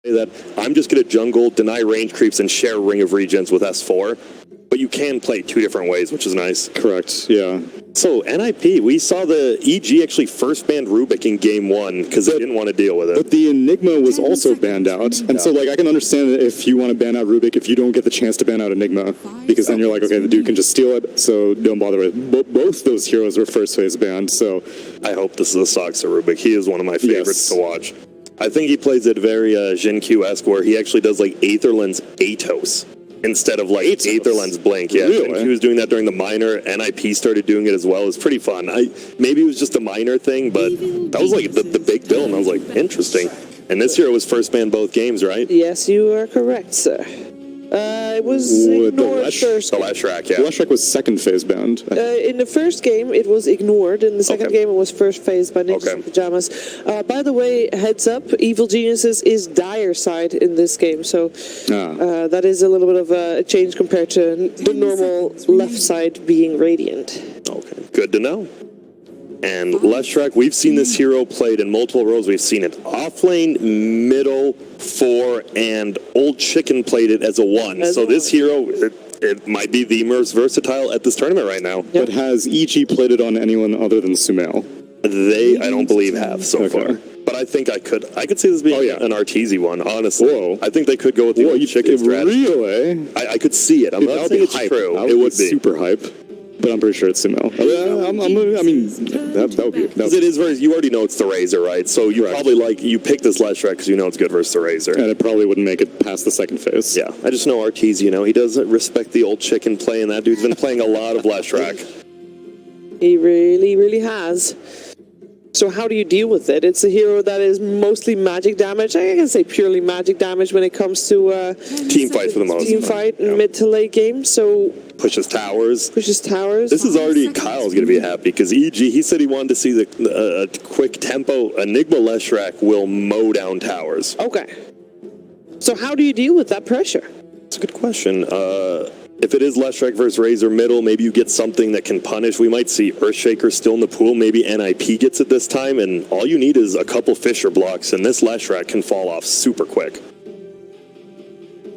that I'm just going to jungle, deny range creeps, and share Ring of Regens with S4. But you can play two different ways, which is nice. Correct, yeah. So, NIP, we saw the EG actually first banned Rubik in game 1 because they didn't want to deal with it. But the Enigma was also banned out. And so, like, I can understand that if you want to ban out Rubik, if you don't get the chance to ban out Enigma, because then you're like, okay, the dude can just steal it, so don't bother with it. Both those heroes were first phase banned, so... I hope this is a Soxa Rubik. He is one of my favorites to watch. I think he plays it very Jin Q-esque, where he actually does, like, Aetherland's Atos. Instead of like Aetherland's Blink, yeah. Really? He was doing that during the minor. NIP started doing it as well. It was pretty fun. Maybe it was just a minor thing, but that was like the big bill, and I was like, interesting. And this year it was first banned both games, right? Yes, you are correct, sir. It was ignored first. The Leshrac, yeah. The Leshrac was second phase banned. In the first game, it was ignored. In the second game, it was first phased by Ninjas in Pajamas. By the way, heads up, Evil Geniuses is Dire side in this game, so that is a little bit of a change compared to the normal left side being Radiant. Okay, good to know. And Leshrac, we've seen this hero played in multiple roles. We've seen it offlane, middle, 4, and Old Chicken played it as a 1. So this hero, it might be the most versatile at this tournament right now. Yep. But has EG played it on anyone other than Sumail? They, I don't believe, have so far. But I think I could see this being an Arteezy one, honestly. Whoa. I think they could go with the Old Chicken strategy. Really? I could see it. I'm not saying it's true. It would be super hype. But I'm pretty sure it's Sumail. I mean, that would be... Because it is very... You already know it's the Razor, right? So you probably you pick this Leshrac because you know it's good versus the Razor. And it probably wouldn't make it past the second phase. Yeah. I just know Arteezy, he doesn't respect the Old Chicken play, and that dude's been playing a lot of Leshrac. He really, really has. So how do you deal with it? It's a hero that is mostly magic damage. I can say purely magic damage when it comes to... team fight for the most part. Team fight in mid to late game, so... Pushes towers. Pushes towers. This is already... Kyle's going to be happy, because EG, he said he wanted to see the quick tempo. Enigma Leshrac will mow down towers. Okay. So how do you deal with that pressure? It's a good question. If it is Leshrac versus Razor middle, maybe you get something that can punish. We might see Earthshaker still in the pool. Maybe NIP gets it this time, and all you need is a couple Fisher blocks, and this Leshrac can fall off super quick.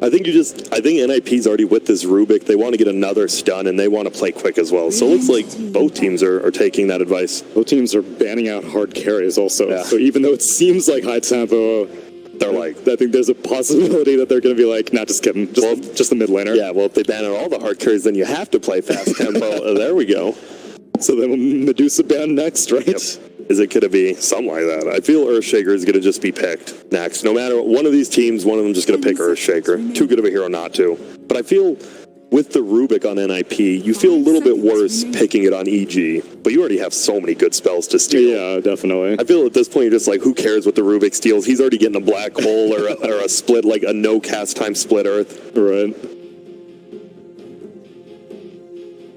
I think NIP's already with this Rubik. They want to get another stun, and they want to play quick as well. So it looks like both teams are taking that advice. Both teams are banning out hard carries also. Yeah. So even though it seems like high tempo... They're like, I think there's a possibility that they're going to be like, nah, just kidding, just the mid laner. Yeah, well, if they ban out all the hard carries, then you have to play fast tempo. There we go. So then Medusa ban next, right? Yep. Is it going to be something like that? I feel Earthshaker is going to just be picked next. No matter one of these teams, one of them just going to pick Earthshaker. Too good of a hero not to. But I feel with the Rubik on NIP, you feel a little bit worse picking it on EG, but you already have so many good spells to steal. Yeah, definitely. I feel at this point you're just like, who cares what the Rubik steals? He's already getting a black hole or a split, like a no cast time split earth. Right.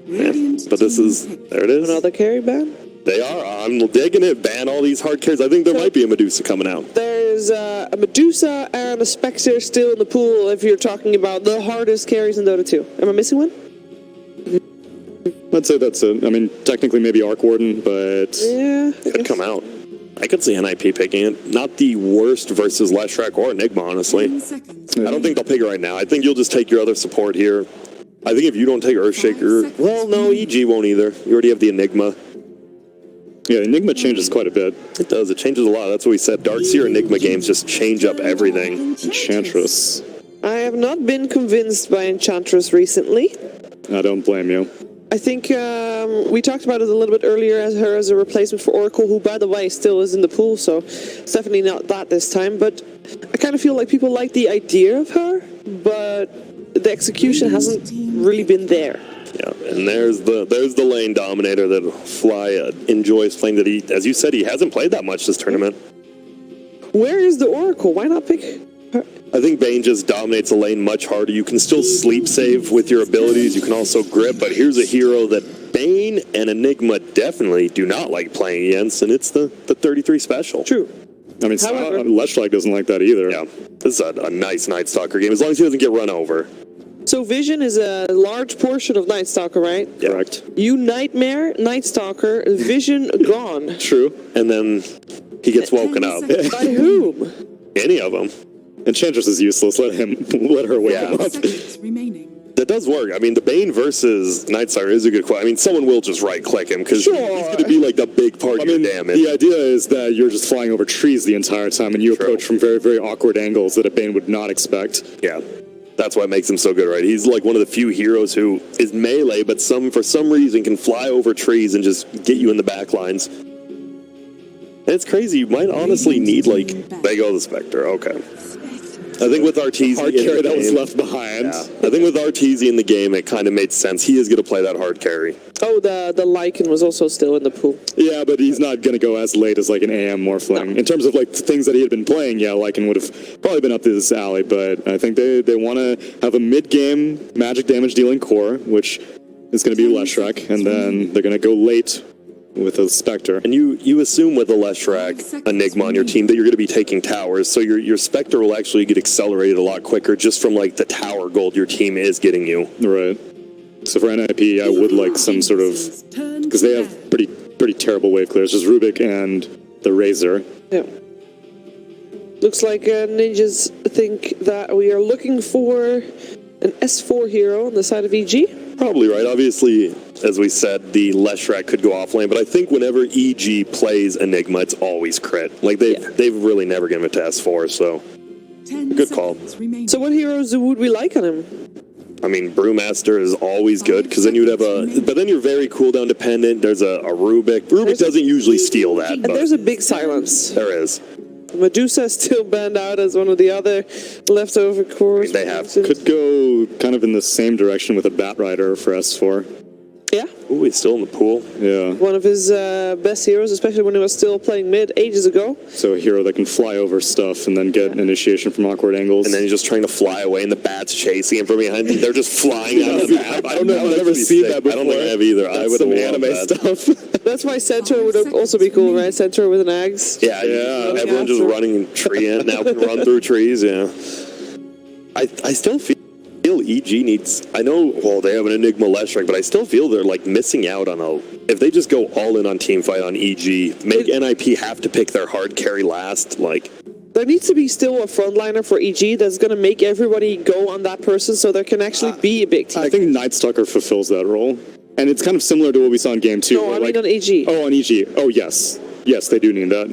Yeah, but this is, there it is. Another carry ban? They are. I'm digging it. Ban all these hard carries. I think there might be a Medusa coming out. There's a Medusa and a Spectre still in the pool if you're talking about the hardest carries in Dota 2. Am I missing one? I'd say that's it. I mean, technically maybe Arc Warden, but... Yeah. It could come out. I could see NIP picking it. Not the worst versus Leshrac or Enigma, honestly. I don't think they'll pick it right now. I think you'll just take your other support here. I think if you don't take Earthshaker... Well, no, EG won't either. You already have the Enigma. Yeah, Enigma changes quite a bit. It does. It changes a lot. That's what we said. Darkseer Enigma games just change up everything. Enchantress. I have not been convinced by Enchantress recently. I don't blame you. I think we talked about it a little bit earlier as her as a replacement for Oracle, who, by the way, still is in the pool, so it's definitely not that this time. But I kind of feel like people like the idea of her, but the execution hasn't really been there. Yeah, and there's the lane dominator that Fly enjoys playing. That he, as you said, he hasn't played that much this tournament. Where is the Oracle? Why not pick her? I think Bane just dominates the lane much harder. You can still sleep save with your abilities. You can also grip, but here's a hero that Bane and Enigma definitely do not like playing against, and it's the 33 special. True. I mean, Leshrac doesn't like that either. Yeah, this is a nice Night Stalker game, as long as he doesn't get run over. So Vision is a large portion of Night Stalker, right? Yeah. Correct. You Nightmare, Night Stalker, Vision gone. True. And then he gets woken up. By whom? Any of them. Enchantress is useless. Let her wake him up. Seconds remaining. That does work. I mean, the Bane versus Nightstalker is a good question. I mean, someone will just right-click him because he's going to be like the big part of your damage. The idea is that you're just flying over trees the entire time, and you approach from very, very awkward angles that a Bane would not expect. Yeah. That's what makes him so good, right? He's like one of the few heroes who is melee, but for some reason can fly over trees and just get you in the back lines. And it's crazy. You might honestly need, like... They go the Spectre. Okay. I think with Arteezy Hard carry that was left behind. Yeah. I think with Arteezy in the game, it kind of made sense. He is going to play that hard carry. Oh, the Lycan was also still in the pool. Yeah, but he's not going to go as late as like an AM Morphling. No. In terms of like things that he had been playing, yeah, Lycan would have probably been up this alley, but I think they want to have a mid-game magic damage dealing core, which is going to be Leshrac, and then they're going to go late with a Spectre. And you assume with a Leshrac Enigma on your team that you're going to be taking towers, so your Spectre will actually get accelerated a lot quicker just from like the tower gold your team is getting you. Right. So for NIP, I would like some sort of, because they have pretty terrible wave clears. There's Rubik and the Razor. Yeah. Looks like ninjas think that we are looking for an S4 hero on the side of EG. Probably right. Obviously, as we said, the Leshrac could go offlane, but I think whenever EG plays Enigma, it's always crit. Like they've really never given it to S4, so good call. So what heroes would we like on him? I mean, Brewmaster is always good, because then you'd have but then you're very cooldown dependent. There's a Rubik. Rubik doesn't usually steal that. And there's a big silence. There is. Medusa is still banned out as one of the other leftover cores. They have. Could go kind of in the same direction with a Bat Rider for S4. Yeah. Ooh, he's still in the pool. Yeah. One of his best heroes, especially when he was still playing mid ages ago. So a hero that can fly over stuff and then get an initiation from awkward angles. And then he's just trying to fly away, and the bats chasing him from behind him. They're just flying out of the map. I don't know if I've ever seen that before. I don't think I have either. That's I would some love anime that. stuff. That's why Centaur would also be cool, right? Centaur with an axe. Yeah. Everyone just running tree now can run through trees. Yeah. I still feel EG needs. I know. Well, they have an Enigma Leshrac, but I still feel they're like missing out on a. If they just go all in on team fight on EG, make NIP have to pick their hard carry last. Like there needs to be still a frontliner for EG that's going to make everybody go on that person, so there can actually be a big team. I think Nightstalker fulfills that role, and it's kind of similar to what we saw in game 2. No, I mean on EG. Oh, on EG. Oh, yes. Yes, they do need that.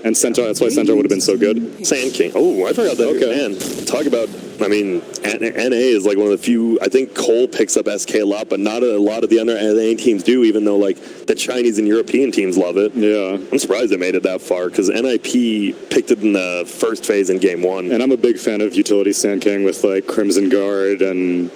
And Centaur, that's why Centaur would have been so good. Sand King. Oh, I forgot that. Okay. Man, talk about, I mean, NA is like one of the few, I think Cole picks up SK a lot, but not a lot of the other NA teams do, even though like the Chinese and European teams love it. Yeah. I'm surprised they made it that far, because NIP picked it in the first phase in game 1. And I'm a big fan of utility Sand King with like Crimson Guard and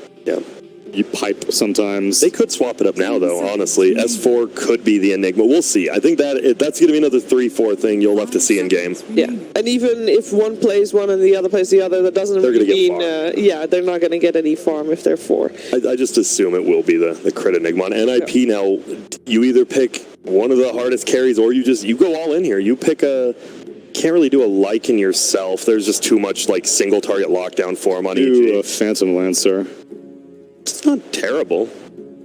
you pipe sometimes. They could swap it up now, though, honestly. S4 could be the Enigma. We'll see. I think that's going to be another 3-4 thing you'll have to see in game. Yeah, and even if one plays one and the other plays the other, that doesn't mean, they're not going to get any farm if they're 4. I just assume it will be the crit Enigma. On NIP now, you either pick one of the hardest carries or you go all in here. You pick can't really do a Lycan yourself. There's just too much like single target lockdown for him on do EG. A Phantom Lancer. It's not terrible.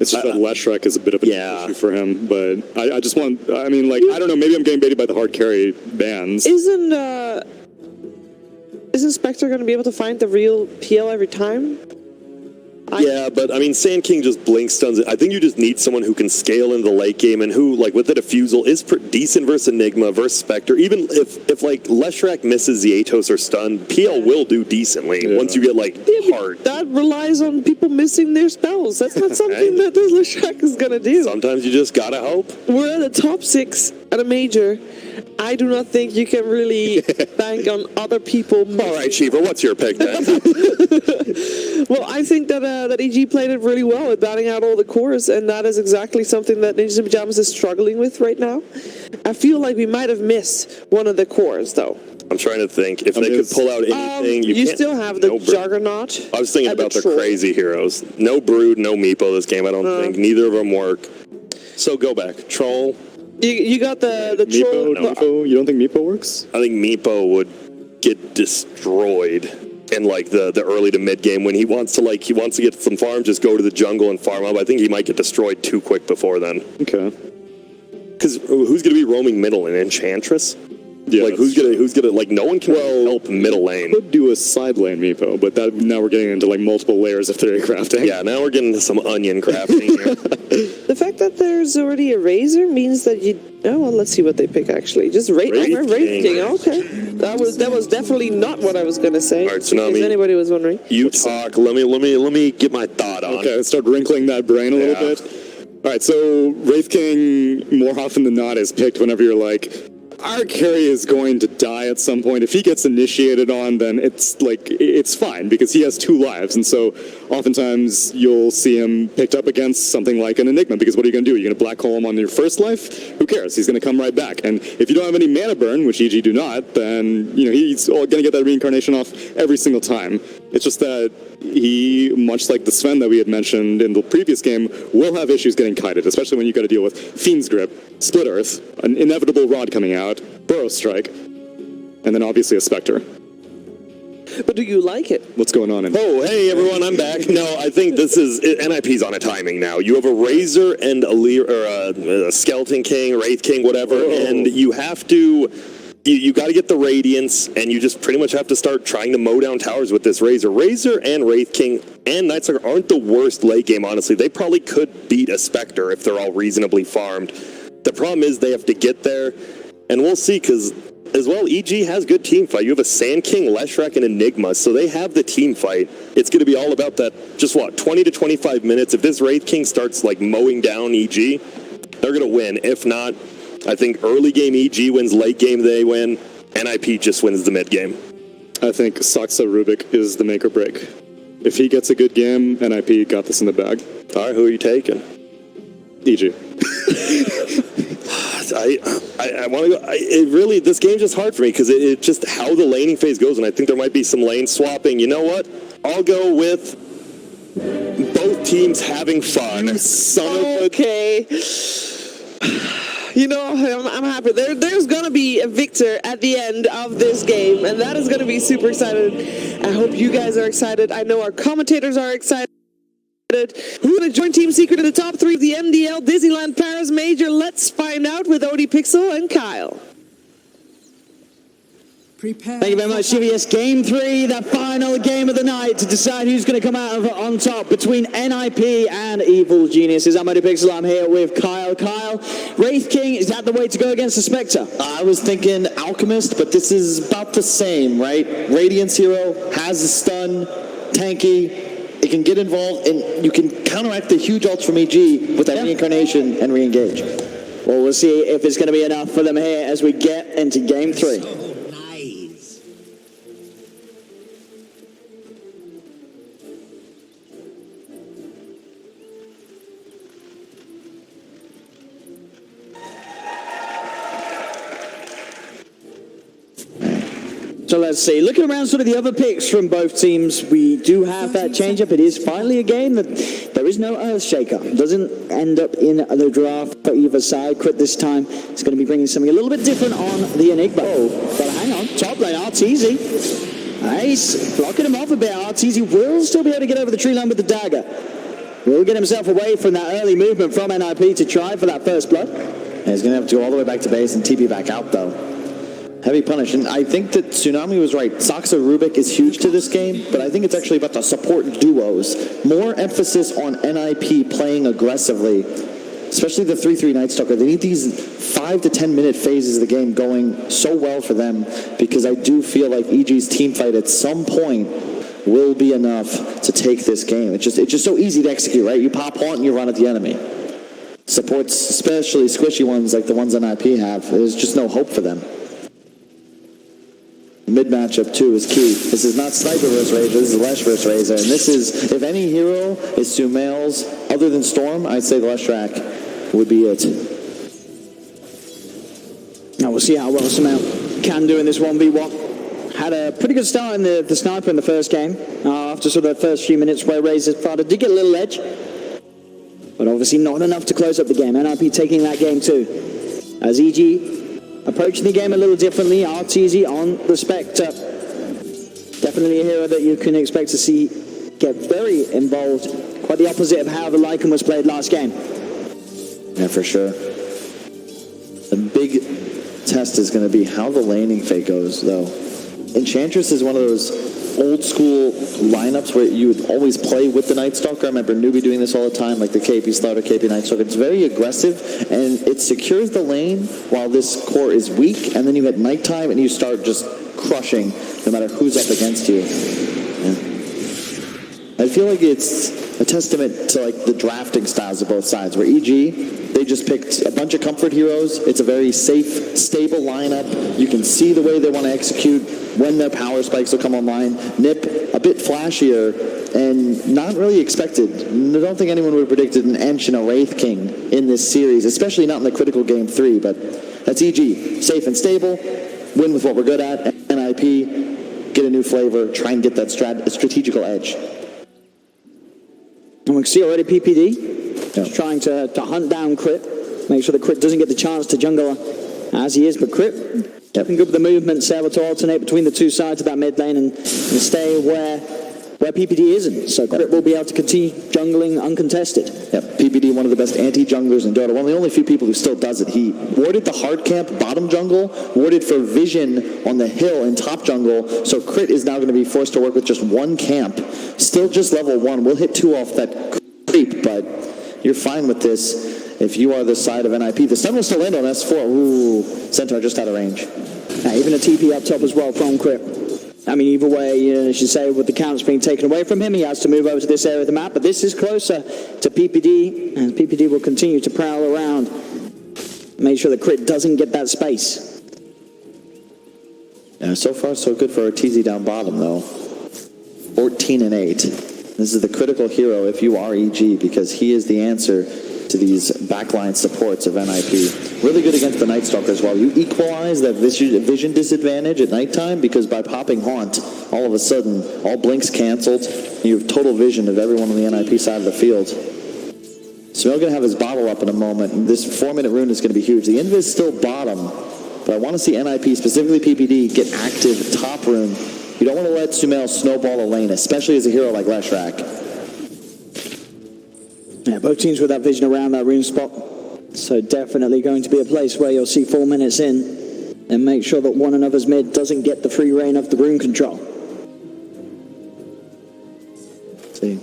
It's just that Leshrac is a bit of an issue for him, but I just want, I mean, like, I don't know, maybe I'm getting baited by the hard carry bans. Isn't Spectre going to be able to find the real PL every time? Yeah, but I mean, Sand King just blink stuns it. I think you just need someone who can scale into the late game and who, like, with the defusal, is decent versus Enigma versus Spectre. Even if like, Leshrac misses the Atos or stun, PL will do decently once you get, like, hard. That relies on people missing their spells. That's not something that this Leshrac is going to do. Sometimes you just gotta hope. We're at the top 6 at a major. I do not think you can really bank on other people. All right, Shiva, what's your pick then? Well, I think that EG played it really well at batting out all the cores, and that is exactly something that Ninjas in Pajamas is struggling with right now. I feel like we might have missed one of the cores, though. I'm trying to think if they could pull out anything. You still have the Juggernaut. I was thinking about the crazy heroes. No Brood, no Meepo this game. I don't think neither of them work. So go back. Troll. You got the Troll. Meepo? You don't think Meepo works? I think Meepo would get destroyed in like the early to mid game when he wants to get some farm. Just go to the jungle and farm up. I think he might get destroyed too quick before then. Okay. Because who's going to be roaming middle? An Enchantress? Yeah, like, who's gonna, like, no one can help middle lane. Could do a side lane meepo, but that now we're getting into, like, multiple layers of theory crafting. Yeah, now we're getting into some onion crafting here. The fact that there's already a Razor means that you... Oh, well, let's see what they pick, actually. Just Wraith King. Okay. That was definitely not what I was going to say. All right, Tsunami, if anybody was wondering. You talk. Let me get my thought on. Okay, let's start wrinkling that brain a little bit. All right, so Wraith King, more often than not, is picked whenever you're like, our carry is going to die at some point. If he gets initiated on, then it's fine because he has 2 lives. And so oftentimes you'll see him picked up against something like an Enigma, because what are you going to do? You're going to black hole him on your first life? Who cares? He's going to come right back. And if you don't have any mana burn, which EG do not, then he's going to get that reincarnation off every single time. It's just that he, much like the Sven that we had mentioned in the previous game, will have issues getting kited, especially when you got to deal with Fiend's Grip, Split Earth, an inevitable Rod coming out, Burrow Strike, and then obviously a Spectre. But do you like it? What's going on? Oh, hey everyone, I'm back. No, I think this is NIP's on a timing now. You have a Razor and a Skeleton King, Wraith King, whatever, and you have to. You got to get the Radiance, and you just pretty much have to start trying to mow down towers with this Razor. Razor and Wraith King and Night Stalker aren't the worst late game, honestly. They probably could beat a Spectre if they're all reasonably farmed. The problem is they have to get there, and we'll see, because as well, EG has good team fight. You have a Sand King, Leshrac, and Enigma, so they have the team fight. It's going to be all about that, just 20 to 25 minutes. If this Wraith King starts, like, mowing down EG, they're going to win. If not, I think early game EG wins, late game they win. NIP just wins the mid game. I think Saksa Rubik is the make or break. If he gets a good game, NIP got this in the bag. All right, who are you taking? EG. I want to go. It really, this game's just hard for me because it just how the laning phase goes, and I think there might be some lane swapping. You know what? I'll go with both teams having fun. Okay. You know, I'm happy. There's going to be a victor at the end of this game, and that is going to be super excited. I hope you guys are excited. I know our commentators are excited. Who's going to join Team Secret in the top 3 of the MDL Disneyland Paris Major? Let's find out with Odie Pixel and Kyle. Thank you very much, CBS. Game 3, the final game of the night to decide who's going to come out on top between NIP and Evil Geniuses. I'm Odie Pixel. I'm here with Kyle. Kyle, Wraith King, is that the way to go against the Spectre? I was thinking Alchemist, but this is about the same, right? Radiance Hero has a stun, tanky. It can get involved, and you can counteract the huge ults from EG with that reincarnation and re-engage. Well, we'll see if it's going to be enough for them here as we get into Game 3. So let's see. Looking around sort of the other picks from both teams, we do have that change-up. It is finally a game that there is no Earthshaker. Doesn't end up in the draft for either side. Crit this time is going to be bringing something a little bit different on the Enigma. Oh, but hang on. Top lane, Arteezy. Nice. Blocking him off a bit. Arteezy will still be able to get over the tree line with the dagger. Will get himself away from that early movement from NIP to try for that first blood. And he's going to have to go all the way back to base and TP back out, though. Heavy punish, and I think that Tsunami was right. Saksa Rubik is huge to this game, but I think it's actually about the support duos. More emphasis on NIP playing aggressively, especially the 3-3 Night Stalker. They need these 5 to 10 minute phases of the game going so well for them, because I do feel like EG's team fight at some point will be enough to take this game. It's just so easy to execute, right? You pop haunt and you run at the enemy. Supports, especially squishy ones like the ones NIP have, there's just no hope for them. Mid matchup too is key. This is not Sniper vs. Razor, this is Lesh vs. Razor. And this is, if any hero is Sumail's other than Storm, I'd say the Leshrac would be it. Now we'll see how well Sumail can do in this 1v1. Had a pretty good start in the Sniper in the first game. After sort of the first few minutes where Razor's father did get a little edge. But obviously not enough to close up the game. NIP taking that game too. As EG approaching the game a little differently. Arteezy on the Spectre. Definitely a hero that you can expect to see get very involved. Quite the opposite of how the Lycan was played last game. Yeah, for sure. The big test is going to be how the laning fate goes, though. Enchantress is one of those old school lineups where you would always play with the Night Stalker. I remember Newbie doing this all the time, like the KP Slaughter, KP Night Stalker. It's very aggressive, and it secures the lane while this core is weak, and then you hit nighttime, and you start just crushing no matter who's up against you. Yeah. I feel like it's a testament to like the drafting styles of both sides, where EG, they just picked a bunch of comfort heroes. It's a very safe, stable lineup. You can see the way they want to execute when their power spikes will come online. Nip, a bit flashier and not really expected. I don't think anyone would have predicted an Ench and a Wraith King in this series, especially not in the critical game 3, but that's EG. Safe and stable, win with what we're good at, NIP, get a new flavor, try and get that strategical edge. And we can see already PPD trying to hunt down Crit, make sure that Crit doesn't get the chance to jungle as he is, but Crit keeping good with the movements, able to alternate between the two sides of that mid lane and stay where PPD isn't. So Crit will be able to continue jungling uncontested. Yep, PPD, one of the best anti-junglers in Dota, one of the only few people who still does it. He warded the hard camp bottom jungle, warded for vision on the hill in top jungle, so Crit is now going to be forced to work with just one camp. Still just level 1. We'll hit 2 off that creep, but you're fine with this if you are the side of NIP. The stun will still land on S4. Ooh, Centaur just out of range. Even a TP up top as well from Crit. I mean, either way, as you say, with the counts being taken away from him, he has to move over to this area of the map, but this is closer to PPD, and PPD will continue to prowl around, make sure that Crit doesn't get that space. Yeah, so far so good for TZ down bottom, though. 14-8. This is the critical hero if you are EG, because he is the answer to these backline supports of NIP. Really good against the Night Stalker as well. You equalize that vision disadvantage at nighttime, because by popping Haunt, all of a sudden, all blinks canceled. You have total vision of everyone on the NIP side of the field. Smell going to have his bottle up in a moment, and this 4-minute rune is going to be huge. The invis is still bottom, but I want to see NIP, specifically PPD, get active top rune. You don't want to let Sumail snowball a lane, especially as a hero like Leshrac. Yeah, both teams with that vision around that rune spot. So definitely going to be a place where you'll see 4 minutes in and make sure that one another's mid doesn't get the free reign of the rune control. See.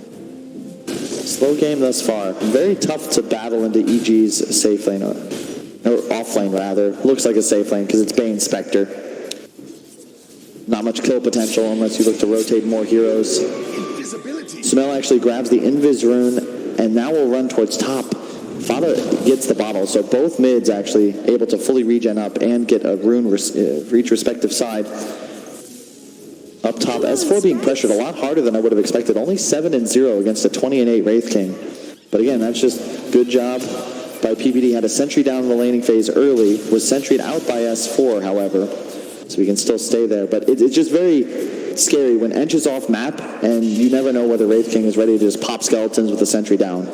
Slow game thus far. Very tough to battle into EG's safe lane, or off lane rather. Looks like a safe lane because it's Bane Spectre. Not much kill potential unless you look to rotate more heroes. Sumail actually grabs the Invis rune and now we'll run towards top. Fada gets the bottle, so both mids actually able to fully regen up and get a rune for each respective side. Up top, S4 being pressured a lot harder than I would have expected. Only 7-0 against a 20-8 Wraith King. But again, that's just good job by PPD. Had a sentry down in the laning phase early, was sentried out by S4, however, so we can still stay there. But it's just very scary when Ench is off map, and you never know whether Wraith King is ready to just pop skeletons with a sentry down.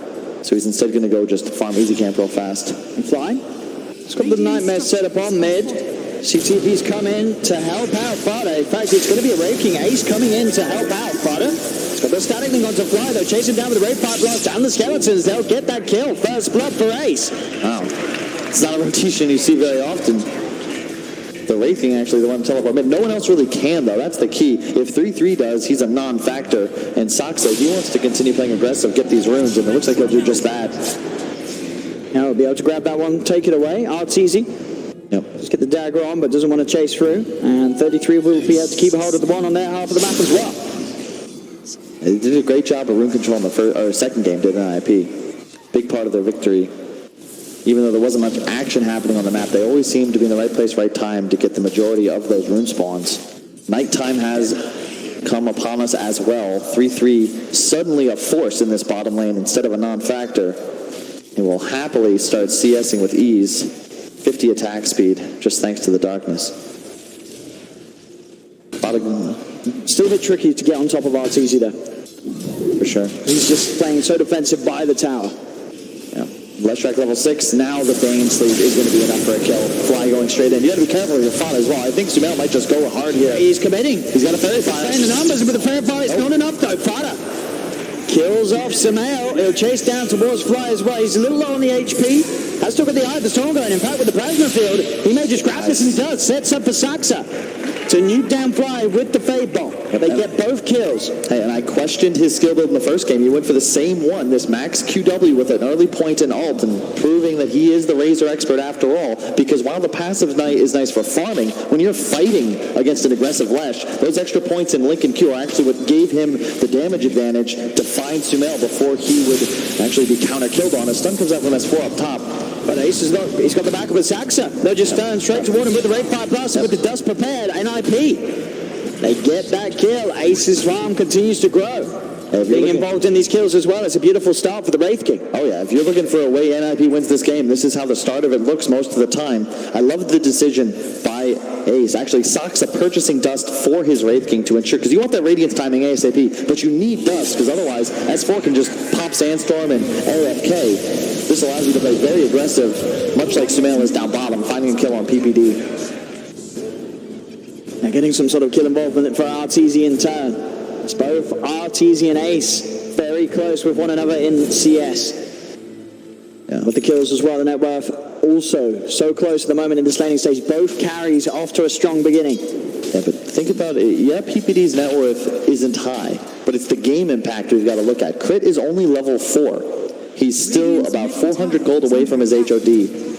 So he's instead going to go just farm easy camp real fast. And Fly, it's got the Nightmare set up on mid. CTP's come in to help out Fada. In fact, it's going to be a Wraith King Ace coming in to help out Fada. It's got the static link onto Fly, though. Chasing down with the Wraith Fire Blast down the skeletons. They'll get that kill. First blood for Ace. Wow. It's not a rotation you see very often. The Wraith King actually the one teleport mid. No one else really can, though. That's the key. If 3-3 does, he's a non-factor. And Saksa, he wants to continue playing aggressive, get these runes, and it looks like he'll do just that. Now he'll be able to grab that one, take it away. Art's easy. Yep. Just get the dagger on, but doesn't want to chase through. And 33 will be able to keep a hold of the one on their half of the map as well. They did a great job of rune control in the second game, did NIP. Big part of their victory. Even though there wasn't much action happening on the map, they always seemed to be in the right place, right time to get the majority of those rune spawns. Nighttime has come upon us as well. 3-3, suddenly a force in this bottom lane instead of a non-factor. And will happily start CSing with ease. 50 attack speed, just thanks to the darkness. Still a bit tricky to get on top of Arteezy there. For sure. He's just playing so defensive by the tower. Leshrac level 6, now the Bane sleeve is going to be enough for a kill. Fly going straight in. You got to be careful with your Fada as well. I think Sumail might just go hard here. He's committing. He's got a Fairy Fire. Playing the numbers with the Fairy Fire. It's not enough though. Fada Kills off Sumail. He'll chase down towards Fly as well. He's a little low on the HP. Has still got the Eye of the Storm going. In fact, with the Plasma Field, he may just grab this, and he does. Sets up for Saxa to nuke down Fly with the Fade Bomb. They get both kills. Hey, and I questioned his skill build in the first game. He went for the same one, this max QW with an early point and ult, and proving that he is the Razor expert after all. Because while the passive knight is nice for farming, when you're fighting against an aggressive Lesh, those extra points in Link and Q are actually what gave him the damage advantage to find Sumail before he would actually be counter-killed on. A stun comes out from S4 up top. But Ace has he's got the back of a Saxa. They'll just stand straight toward him with the Raid 5 Plus and with the dust prepared. NIP. They get that kill. Ace's farm continues to grow. Being involved in these kills as well. It's a beautiful start for the Wraith King. Oh yeah, if you're looking for a way NIP wins this game, this is how the start of it looks most of the time. I love the decision by Ace. Actually, Saxa purchasing dust for his Wraith King to ensure, because you want that Radiance timing ASAP, but you need dust, because otherwise S4 can just pop Sandstorm and AFK. This allows you to play very aggressive, much like Sumail is down bottom, finding a kill on PPD. Now getting some sort of kill involvement for Arteezy in turn. It's both Arteezy and Ace very close with one another in CS. Yeah. With the kills as well, the net worth also so close at the moment in this laning stage. Both carries off to a strong beginning. Yeah, but think about it. Yeah, PPD's net worth isn't high, but it's the game impact we've got to look at. Crit is only level 4. He's still about 400 gold away from his HOD.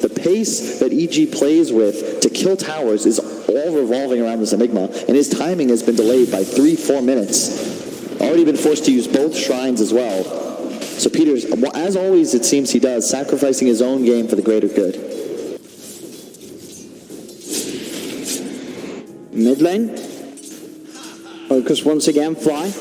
The pace that EG plays with to kill towers is all revolving around this Enigma, and his timing has been delayed by 3-4 minutes. Already been forced to use both shrines as well. So Peters, as always it seems he does, sacrificing his own game for the greater good. Mid lane. Focus once again, Fly.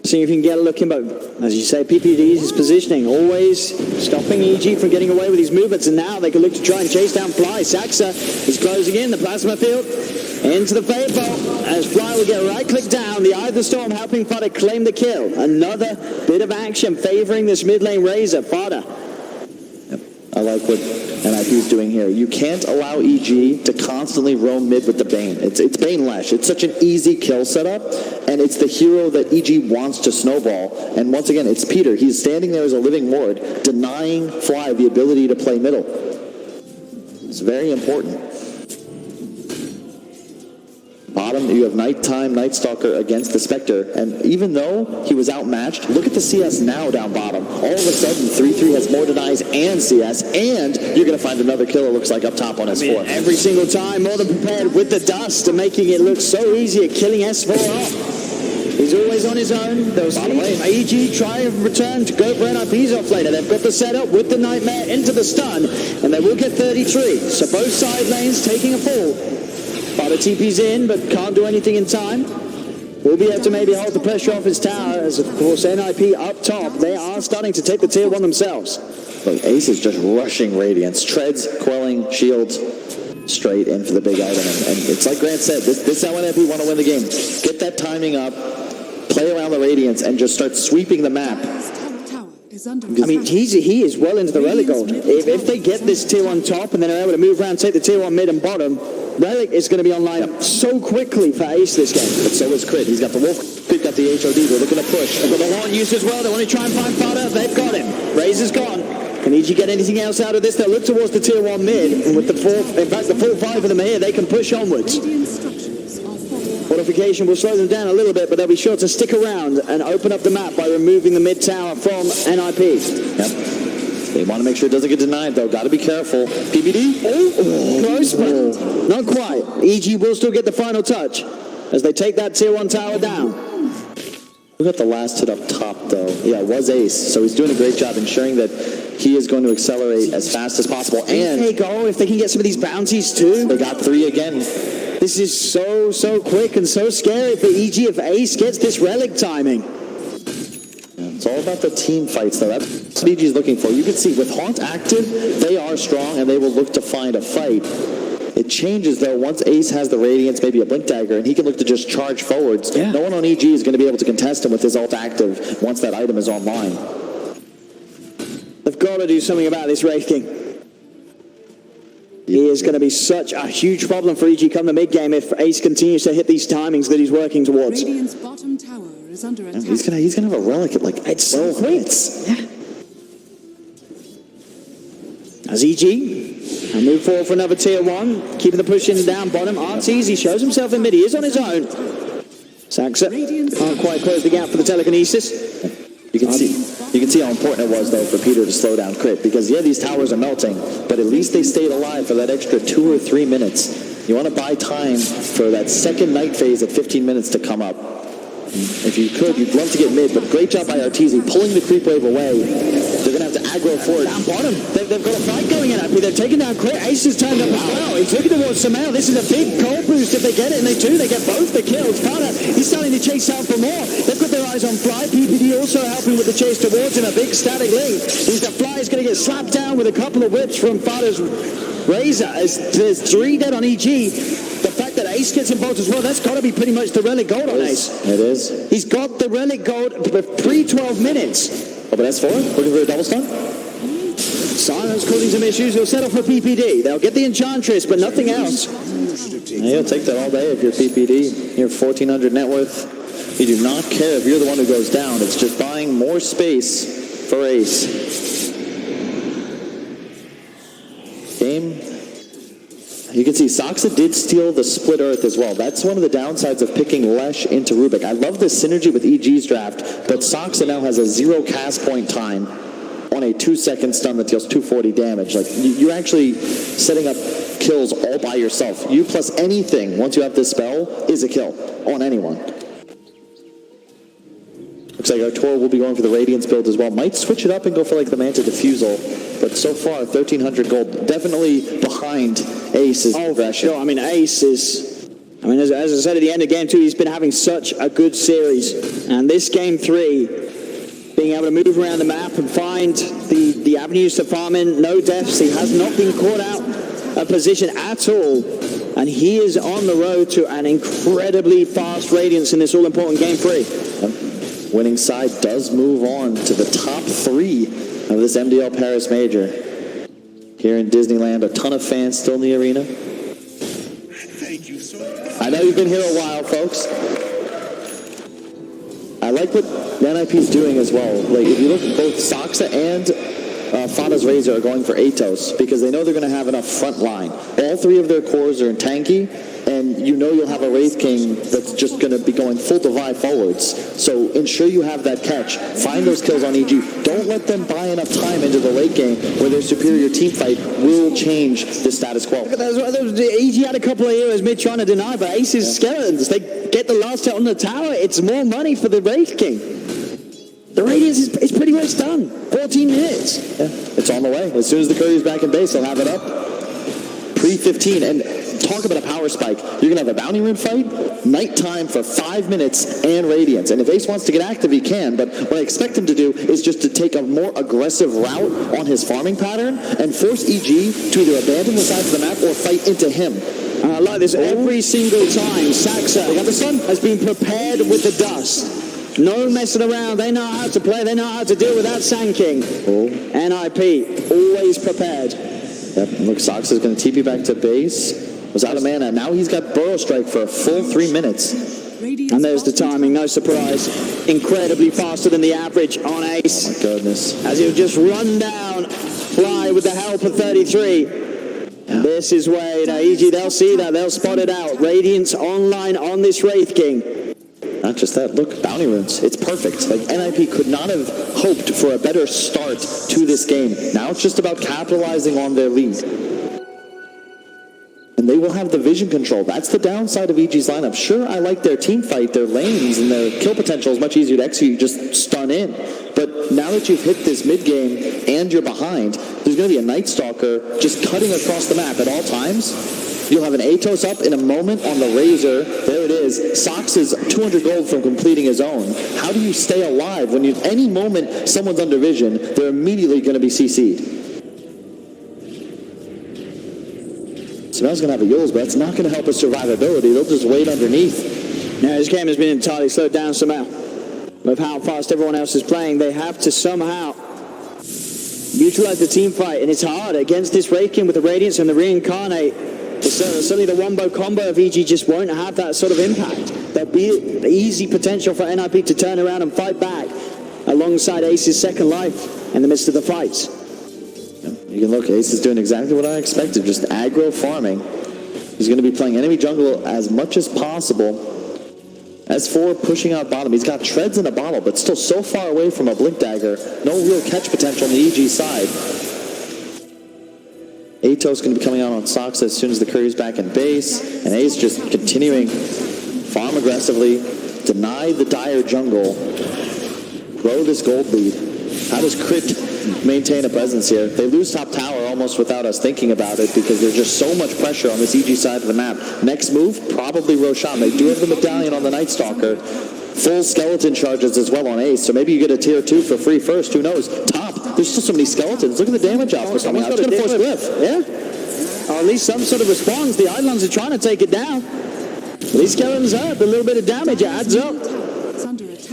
See if you can get a look in, but as you say, PPD's his positioning, always stopping EG from getting away with his movements, and now they can look to try and chase down Fly. Saxa is closing in, the Plasma Field into the Fade Bolt, as Fly will get right-click down, the Eye of the Storm helping Fada claim the kill. Another bit of action favoring this mid-lane Razor, Fada. I like what NIP's doing here. You can't allow EG to constantly roam mid with the Bane. It's Bane Lesh. It's such an easy kill setup, and it's the hero that EG wants to snowball. And once again, it's Peter. He's standing there as a living ward, denying Fly the ability to play middle. It's very important. Bottom, you have Nighttime, Nightstalker against the Spectre, and even though he was outmatched, look at the CS now down bottom. All of a sudden, 3-3 has more denies and CS, and you're going to find another kill, it looks like, up top on S4. Every single time, more than prepared with the dust and making it look so easy at killing S4 off. He's always on his own. They'll see AG try and return to go for NIP's off later. They've got the setup with the Nightmare into the stun, and they will get 33. So both side lanes taking a fall. Fada TP's in, but can't do anything in time. Will be able to maybe hold the pressure off his tower, as of course NIP up top. They are starting to take the tier 1 themselves. Look, Ace is just rushing Radiance. Treads, quelling, shields, straight in for the big item. And it's like Grant said, this is how NIP want to win the game. Get that timing up, play around the Radiance, and just start sweeping the map. I mean, he is well into the Relic Gold. If they get this tier 1 top and then are able to move around, take the tier 1 mid and bottom, Relic is going to be online so quickly for Ace this game. But so is Crit. He's got the Wolf, Crit got the HOD. They're looking to push. They've got the Horn used as well. They want to try and find Fada. They've got him. Razor's gone. Can EG get anything else out of this? They'll look towards the tier 1 mid. And with the full 5 of them here, they can push onwards. Fortification will slow them down a little bit, but they'll be sure to stick around and open up the map by removing the mid tower from NIP. Yep. They want to make sure it doesn't get denied, though. Got to be careful. PPD? Close, but not quite. EG will still get the final touch as they take that tier 1 tower down. Who got the last hit up top, though? Yeah, it was Ace. So he's doing a great job ensuring that he is going to accelerate as fast as possible. And they go if they can get some of these bounties, too. They got 3 again. This is so quick and so scary for EG if Ace gets this Relic timing. It's all about the team fights, though. That's what EG is looking for. You can see with Haunt active, they are strong, and they will look to find a fight. It changes, though, once Ace has the Radiance, maybe a Blink Dagger, and he can look to just charge forwards. Yeah. No one on EG is going to be able to contest him with his ult active once that item is online. They've got to do something about this Wraith King. He is going to be such a huge problem for EG come the mid-game if Ace continues to hit these timings that he's working towards. Radiant's bottom tower is under attack. He's gonna have a relic at like It's 12 quick. minutes. Yeah. As EG and move forward for another tier 1, keeping the push in down bottom. Arteezy shows himself in mid. He is on his own. Saxa can't quite close the gap for the telekinesis. You can see how important it was though for Peter to slow down Crit, because yeah, these towers are melting, but at least they stayed alive for that extra 2 or 3 minutes. You want to buy time for that second night phase at 15 minutes to come up. If you could, you'd love to get mid, but great job by Arteezy pulling the creep wave away. They're going to have to aggro forward. Down bottom, they've got a fight going in. They've taken down Crit. Ace has turned up as well. He's looking towards Samel. This is a big cold boost if they get it, and they do. They get both the kills. Fada, he's starting to chase out for more. They've got their eyes on Fly. PPD also helping with the chase towards him. A big static link. The Fly is going to get slapped down with a couple of whips from Fada's Razor. There's 3 dead on EG. The fact that Ace gets involved as well, that's got to be pretty much the relic gold on Ace. It is. He's got the relic gold pre-12 minutes. Oh, but that's 4? Looking for a double stun? Silence causing some issues. He'll settle for PPD. They'll get the Enchantress, but nothing else. Yeah, you'll take that all day if you're PPD. You're 1,400 net worth. You do not care if you're the one who goes down. It's just buying more space for Ace. Game. You can see Saxa did steal the split earth as well. That's one of the downsides of picking Lesh into Rubik. I love the synergy with EG's draft, but Saxa now has a 0 cast point time on a 2-second stun that deals 240 damage. Like, you're actually setting up kills all by yourself. You plus anything, once you have this spell, is a kill on anyone. Looks like Arturo will be going for the Radiance build as well. Might switch it up and go for like the Manta Diffusal. But so far, 1,300 gold. Definitely behind Ace's progression. Sure. I mean, Ace is... I mean, as I said at the end of Game 2, he's been having such a good series. And this Game 3, being able to move around the map and find the avenues to farm in, no deaths. He has not been caught out of position at all. And he is on the road to an incredibly fast Radiance in this all-important Game 3. Winning side does move on to the top 3 of this MDL Paris Major. Here in Disneyland, a ton of fans still in the arena. Thank you so much. I know you've been here a while, folks. I like what the NIP's doing as well. Like, if you look at both Saxa and Fada's Razor are going for Atos because they know they're going to have enough front line. All 3 of their cores are in tanky, and you know you'll have a Wraith King that's just going to be going full divide forwards. So ensure you have that catch. Find those kills on EG. Don't let them buy enough time into the late game where their superior team fight will change the status quo. EG had a couple of heroes mid trying to deny, but Ace's skeletons, they get the last hit on the tower. It's more money for the Wraith King. The Radiance is pretty much done. 14 minutes. Yeah, it's on the way. As soon as the Courier's back in base, they'll have it up. Pre-15, and talk about a power spike. You're going to have a bounty rune fight, nighttime for 5 minutes, and Radiance. And if Ace wants to get active, he can, but what I expect him to do is just to take a more aggressive route on his farming pattern and force EG to either abandon the sides of the map or fight into him. I like this every single time. Saxa has been prepared with the dust. No messing around. They know how to play. They know how to deal with that Sand King. NIP, always prepared. Yep, look, Sox is going to TP back to base. Was out of mana. Now he's got Burrow Strike for a full 3 minutes. And there's the timing, no surprise. Incredibly faster than the average on Ace. Oh my goodness. As he'll just run down Fly with the help of 33. Yeah. This is where, EG, they'll see that. They'll spot it out. Radiance online on this Wraith King. Not just that, look, bounty runes. It's perfect. Like, NIP could not have hoped for a better start to this game. Now it's just about capitalizing on their lead. And they will have the vision control. That's the downside of EG's lineup. Sure, I like their team fight, their lanes, and their kill potential is much easier to execute. Just stun in. But now that you've hit this mid-game and you're behind, there's going to be a Night Stalker just cutting across the map at all times. You'll have an Atos up in a moment on the Razor. There it is. Sox is 200 gold from completing his own. How do you stay alive when any moment someone's under vision, they're immediately going to be CC'd? Smel's going to have a Yules, but that's not going to help his survivability. They'll just wait underneath. Now, this game has been entirely slowed down somehow. With how fast everyone else is playing, they have to somehow neutralize the team fight, and it's hard against this Wraith King with the Radiance and the Reincarnate. Certainly the wombo combo of EG just won't have that sort of impact. There'll be easy potential for NIP to turn around and fight back alongside Ace's second life in the midst of the fights. You can look, Ace is doing exactly what I expected, just aggro farming. He's going to be playing enemy jungle as much as possible. S4 pushing out bottom. He's got treads in a bottle, but still so far away from a Blink Dagger. No real catch potential on the EG side. Ato's going to be coming out on Sox as soon as the Courier's back in base. And Ace just continuing farm aggressively, deny the dire jungle, grow this gold lead. How does Crit maintain a presence here? They lose top tower almost without us thinking about it because there's just so much pressure on this EG side of the map. Next move, probably Roshan. They do have the medallion on the Night Stalker. Full skeleton charges as well on Ace, so maybe you get a tier 2 for free first. Who knows? Top. There's still so many skeletons. Look at the damage output coming out. It's going to force Glyph. Yeah. Or at least some sort of response. The Eidolons are trying to take it down. These skeletons hurt. A little bit of damage adds up.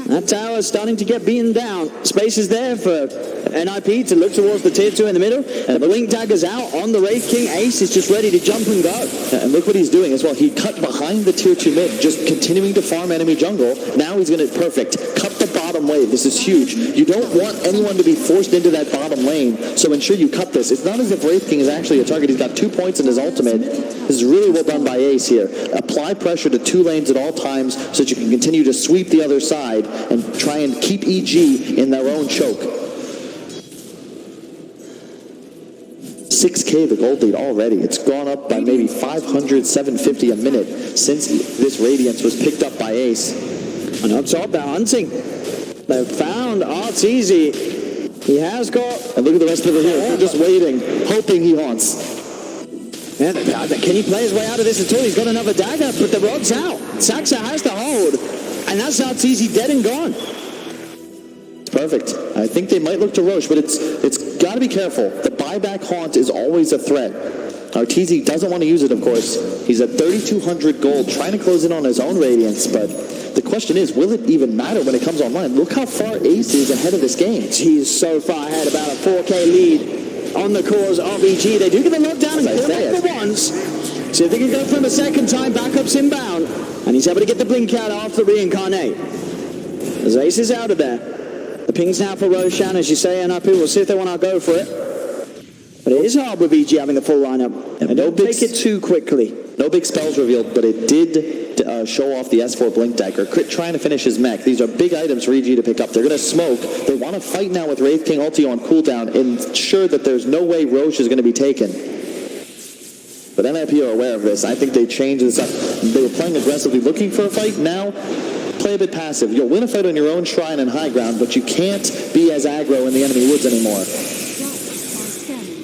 That tower is starting to get beaten down. Space is there for NIP to look towards the tier 2 in the middle. And the Blink Dagger's out on the Wraith King. Ace is just ready to jump and go. And look what he's doing as well. He cut behind the tier 2 mid, just continuing to farm enemy jungle. Now he's going to, perfect, cut the bottom wave. This is huge. You don't want anyone to be forced into that bottom lane, so ensure you cut this. It's not as if Wraith King is actually a target. He's got 2 points in his ultimate. This is really well done by Ace here. Apply pressure to 2 lanes at all times so that you can continue to sweep the other side and try and keep EG in their own choke. 6K the gold lead already. It's gone up by maybe 500, 750 a minute since this Radiance was picked up by Ace. And up top, they're hunting. They've found Arteezy. He has got... And look at the rest of the here. They're just waiting, hoping he haunts. Yeah, can he play his way out of this at all? He's got another dagger, but the rod's out. Saxa has the hold. And that's Arteezy dead and gone. It's perfect. I think they might look to Roche, but it's got to be careful. The buyback haunt is always a threat. Arteezy doesn't want to use it, of course. He's at 3,200 gold, trying to close in on his own Radiance, but the question is, will it even matter when it comes online? Look how far Ace is ahead of this game. He's so far ahead, about a 4K lead on the cause of EG. They do get the lockdown and pull back for once. See if they can go for him a second time. Backup's inbound. And he's able to get the blink out after reincarnate. As Ace is out of there. The ping's now for Roshan, as you say, NIP. We'll see if they want to go for it. But it is hard with EG having the full lineup. And don't take it too quickly. No big spells revealed, but it did show off the S4 Blink Dagger. Crit trying to finish his mech. These are big items for EG to pick up. They're going to smoke. They want to fight now with Wraith King ulti on cooldown, ensure that there's no way Roche is going to be taken. But NIP are aware of this. I think they changed this up. They were playing aggressively, looking for a fight. Now, play a bit passive. You'll win a fight on your own shrine and high ground, but you can't be as aggro in the enemy woods anymore.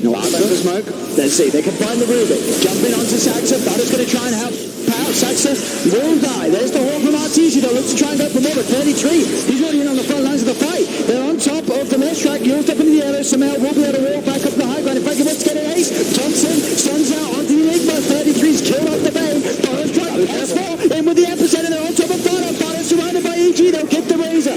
No, I'm out of the smoke. Let's see. They can find the Rubik. Jumping onto Saxa. Butter's going to try and help out. Saxa will die. There's the horn from Arteezy. They'll look to try and go for more, but 33. He's already in on the front lines of the fight. They're on top of the left track. You'll step into the air. Samel will be able to walk back up the high ground. In fact, he wants to get an ace. Thompson stuns out onto the Enigma. 33's killed off the bay. Butter's trying to S4 in with the epicenter. They're on top of Butter. Butter surrounded by EG. They'll get the Razor.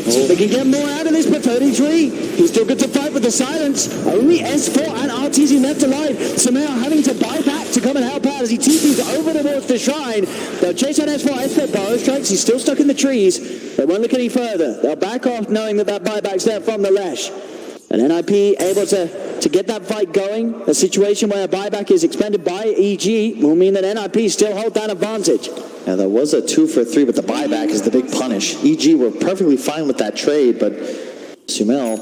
See if they can get more out of this, but 33. He's still good to fight with the silence. Only S4 and Arteezy left alive. Samel having to buy back to come and help out as he TP's over towards the shrine. They'll chase out S4. S4 borrow strikes. He's still stuck in the trees. They won't look any further. They'll back off knowing that buyback's there from the Lesh. And NIP able to get that fight going. A situation where a buyback is expended by EG will mean that NIP still hold that advantage. Now, there was a 2 for 3, but the buyback is the big punish. EG were perfectly fine with that trade, but Sumel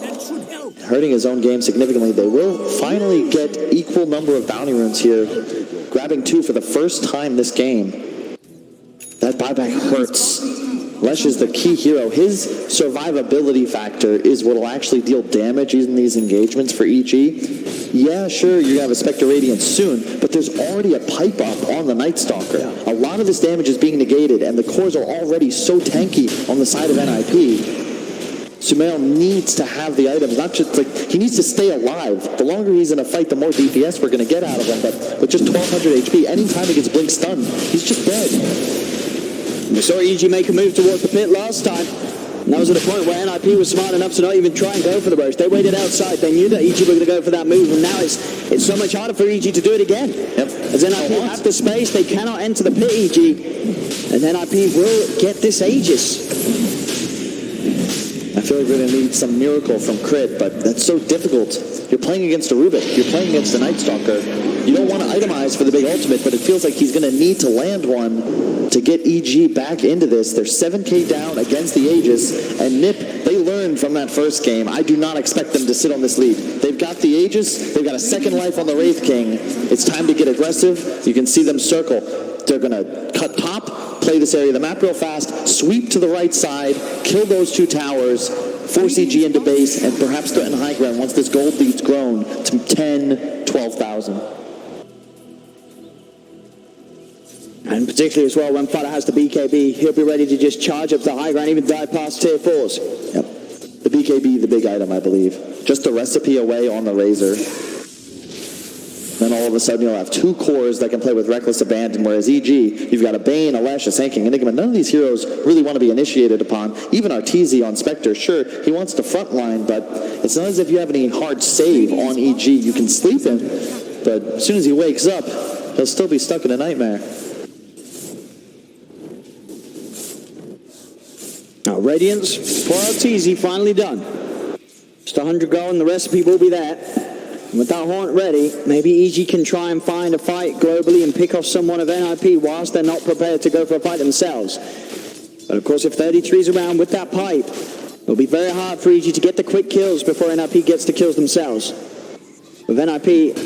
hurting his own game significantly. They will finally get equal number of bounty runes here, grabbing 2 for the first time this game. That buyback hurts. Lesh is the key hero. His survivability factor is what will actually deal damage in these engagements for EG. Yeah, sure, you're going to have a Spectre Radiance soon, but there's already a pipe up on the Night Stalker. A lot of this damage is being negated, and the cores are already so tanky on the side of NIP. Sumail needs to have the items, not just like, he needs to stay alive. The longer he's in a fight, the more DPS we're going to get out of him, but with just 1200 HP, anytime he gets Blink stunned, he's just dead. We saw EG make a move towards the pit last time. And that was at a point where NIP was smart enough to not even try and go for the Roche. They waited outside. They knew that EG were going to go for that move, and now it's so much harder for EG to do it again. Yep. As NIP have the space, they cannot enter the pit, EG, and NIP will get this Aegis. I feel like we're going to need some miracle from Crit, but that's so difficult. You're playing against a Rubik. You're playing against a Night Stalker. You don't want to itemize for the big ultimate, but it feels like he's going to need to land one to get EG back into this. They're 7k down against the Aegis, and Nip, they learned from that first game. I do not expect them to sit on this lead. They've got the Aegis. They've got a second life on the Wraith King. It's time to get aggressive. You can see them circle. They're going to cut top, play this area of the map real fast, sweep to the right side, kill those two towers, force EG into base, and perhaps threaten high ground once this gold lead's grown to 10, 12,000. And particularly as well, when Fada has the BKB, he'll be ready to just charge up the high ground, even dive past tier 4s. Yep. The BKB, the big item, I believe. Just a recipe away on the Razor. Then all of a sudden you'll have two cores that can play with Reckless Abandon, whereas EG, you've got a Bane, a Lesh, a Sand King, Enigma. None of these heroes really want to be initiated upon. Even Arteezy on Spectre, sure, he wants to frontline, but it's not as if you have any hard save on EG. You can sleep him, but as soon as he wakes up, he'll still be stuck in a nightmare. Now, Radiance for Arteezy finally done. Just 100 gold and the recipe will be there. And with that Haunt ready, maybe EG can try and find a fight globally and pick off someone of NIP whilst they're not prepared to go for a fight themselves. But of course, if 33's around with that pipe, it'll be very hard for EG to get the quick kills before NIP gets the kills themselves. With NIP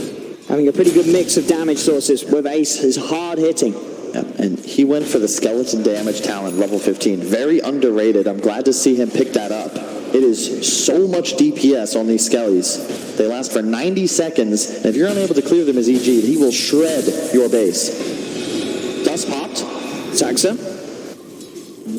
having a pretty good mix of damage sources, with Ace is hard hitting. Yeah, and he went for the skeleton damage talent, level 15. Very underrated. I'm glad to see him pick that up. It is so much DPS on these skellies. They last for 90 seconds, and if you're unable to clear them as EG, he will shred your base. Dust popped. Saxa.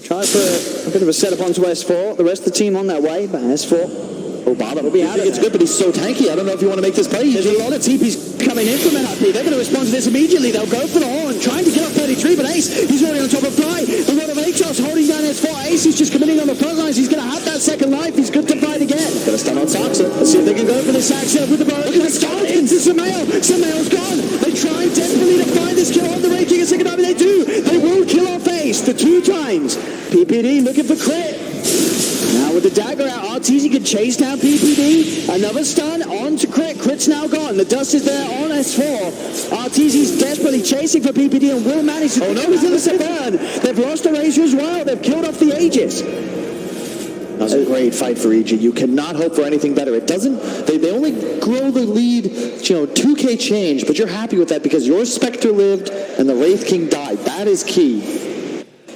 Try for a bit of a setup onto S4. The rest of the team on their way, but S4 Obama will be out. It's good, but he's so tanky. I don't know if you want to make this play. There's a lot of TPs coming in from NIP. They're going to respond to this immediately. They'll go for the horn, trying to get up 33, but Ace, he's already on top of Fly. A lot of Atos holding down S4. Ace is just committing on the front lines. He's going to have that second life. He's good to fight again. Got to stun on Saxa. Let's see if they can go for the Saxa with the bow. Look at the start into Samael. Samael's gone. They try desperately to find this kill on the Raging a second time, and they do. They will kill off Ace the 2 times. PPD looking for crit. Now with the dagger out, Arteezy can chase down PPD. Another stun on to Crit. Crit's now gone. The dust is there on S4. Arteezy's desperately chasing for PPD and will manage to... Oh no, he's in the burn. They've lost the Razor as well. They've killed off the Aegis. That was a great fight for EG. You cannot hope for anything better. It doesn't... They only grow the lead, 2k change, but you're happy with that because your Spectre lived and the Wraith King died. That is key.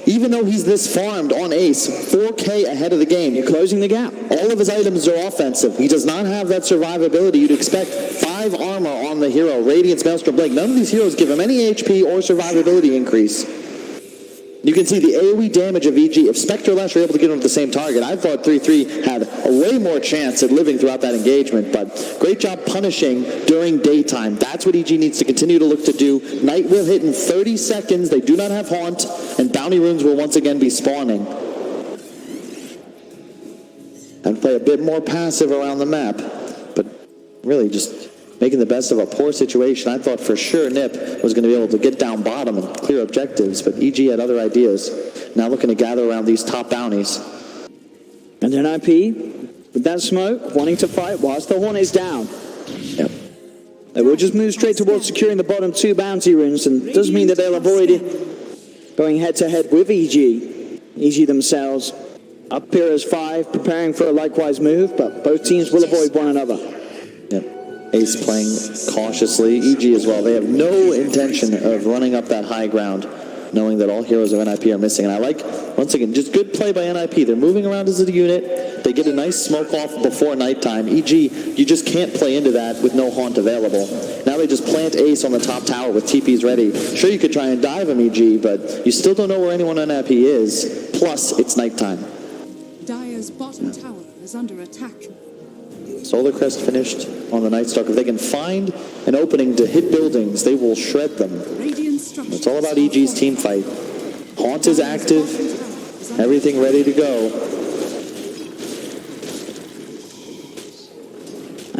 Even though he's this farmed on Ace, 4k ahead of the game. You're closing the gap. All of his items are offensive. He does not have that survivability. You'd expect 5 armor on the hero. Radiance, Maelstrom, Blake. None of these heroes give him any HP or survivability increase. You can see the AoE damage of EG. If Spectre or Lash are able to get him to the same target, I thought 3-3 had a way more chance at living throughout that engagement. But great job punishing during daytime. That's what EG needs to continue to look to do. Night will hit in 30 seconds. They do not have Haunt, and Bounty Runes will once again be spawning. And play a bit more passive around the map. But really just making the best of a poor situation. I thought for sure Nip was going to be able to get down bottom and clear objectives, but EG had other ideas. Now looking to gather around these top bounties. And NIP, with that smoke, wanting to fight whilst the Horn is down. Yep. They will just move straight towards securing the bottom 2 bounty runes, and does mean that they'll avoid going head-to-head with EG. EG themselves up here as 5, preparing for a likewise move, but both teams will avoid one another. Yep. Ace playing cautiously. EG as well. They have no intention of running up that high ground, knowing that all heroes of NIP are missing. And I like, once again, just good play by NIP. They're moving around as a unit. They get a nice smoke off before nighttime. EG, you just can't play into that with no Haunt available. Now they just plant Ace on the top tower with TPs ready. Sure, you could try and dive him, EG, but you still don't know where anyone on NIP is. Plus, it's nighttime. Dire's bottom tower is under attack. Solar Crest finished on the Night Stalker. If they can find an opening to hit buildings, they will shred them. It's all about EG's team fight. Haunt is active. Everything ready to go.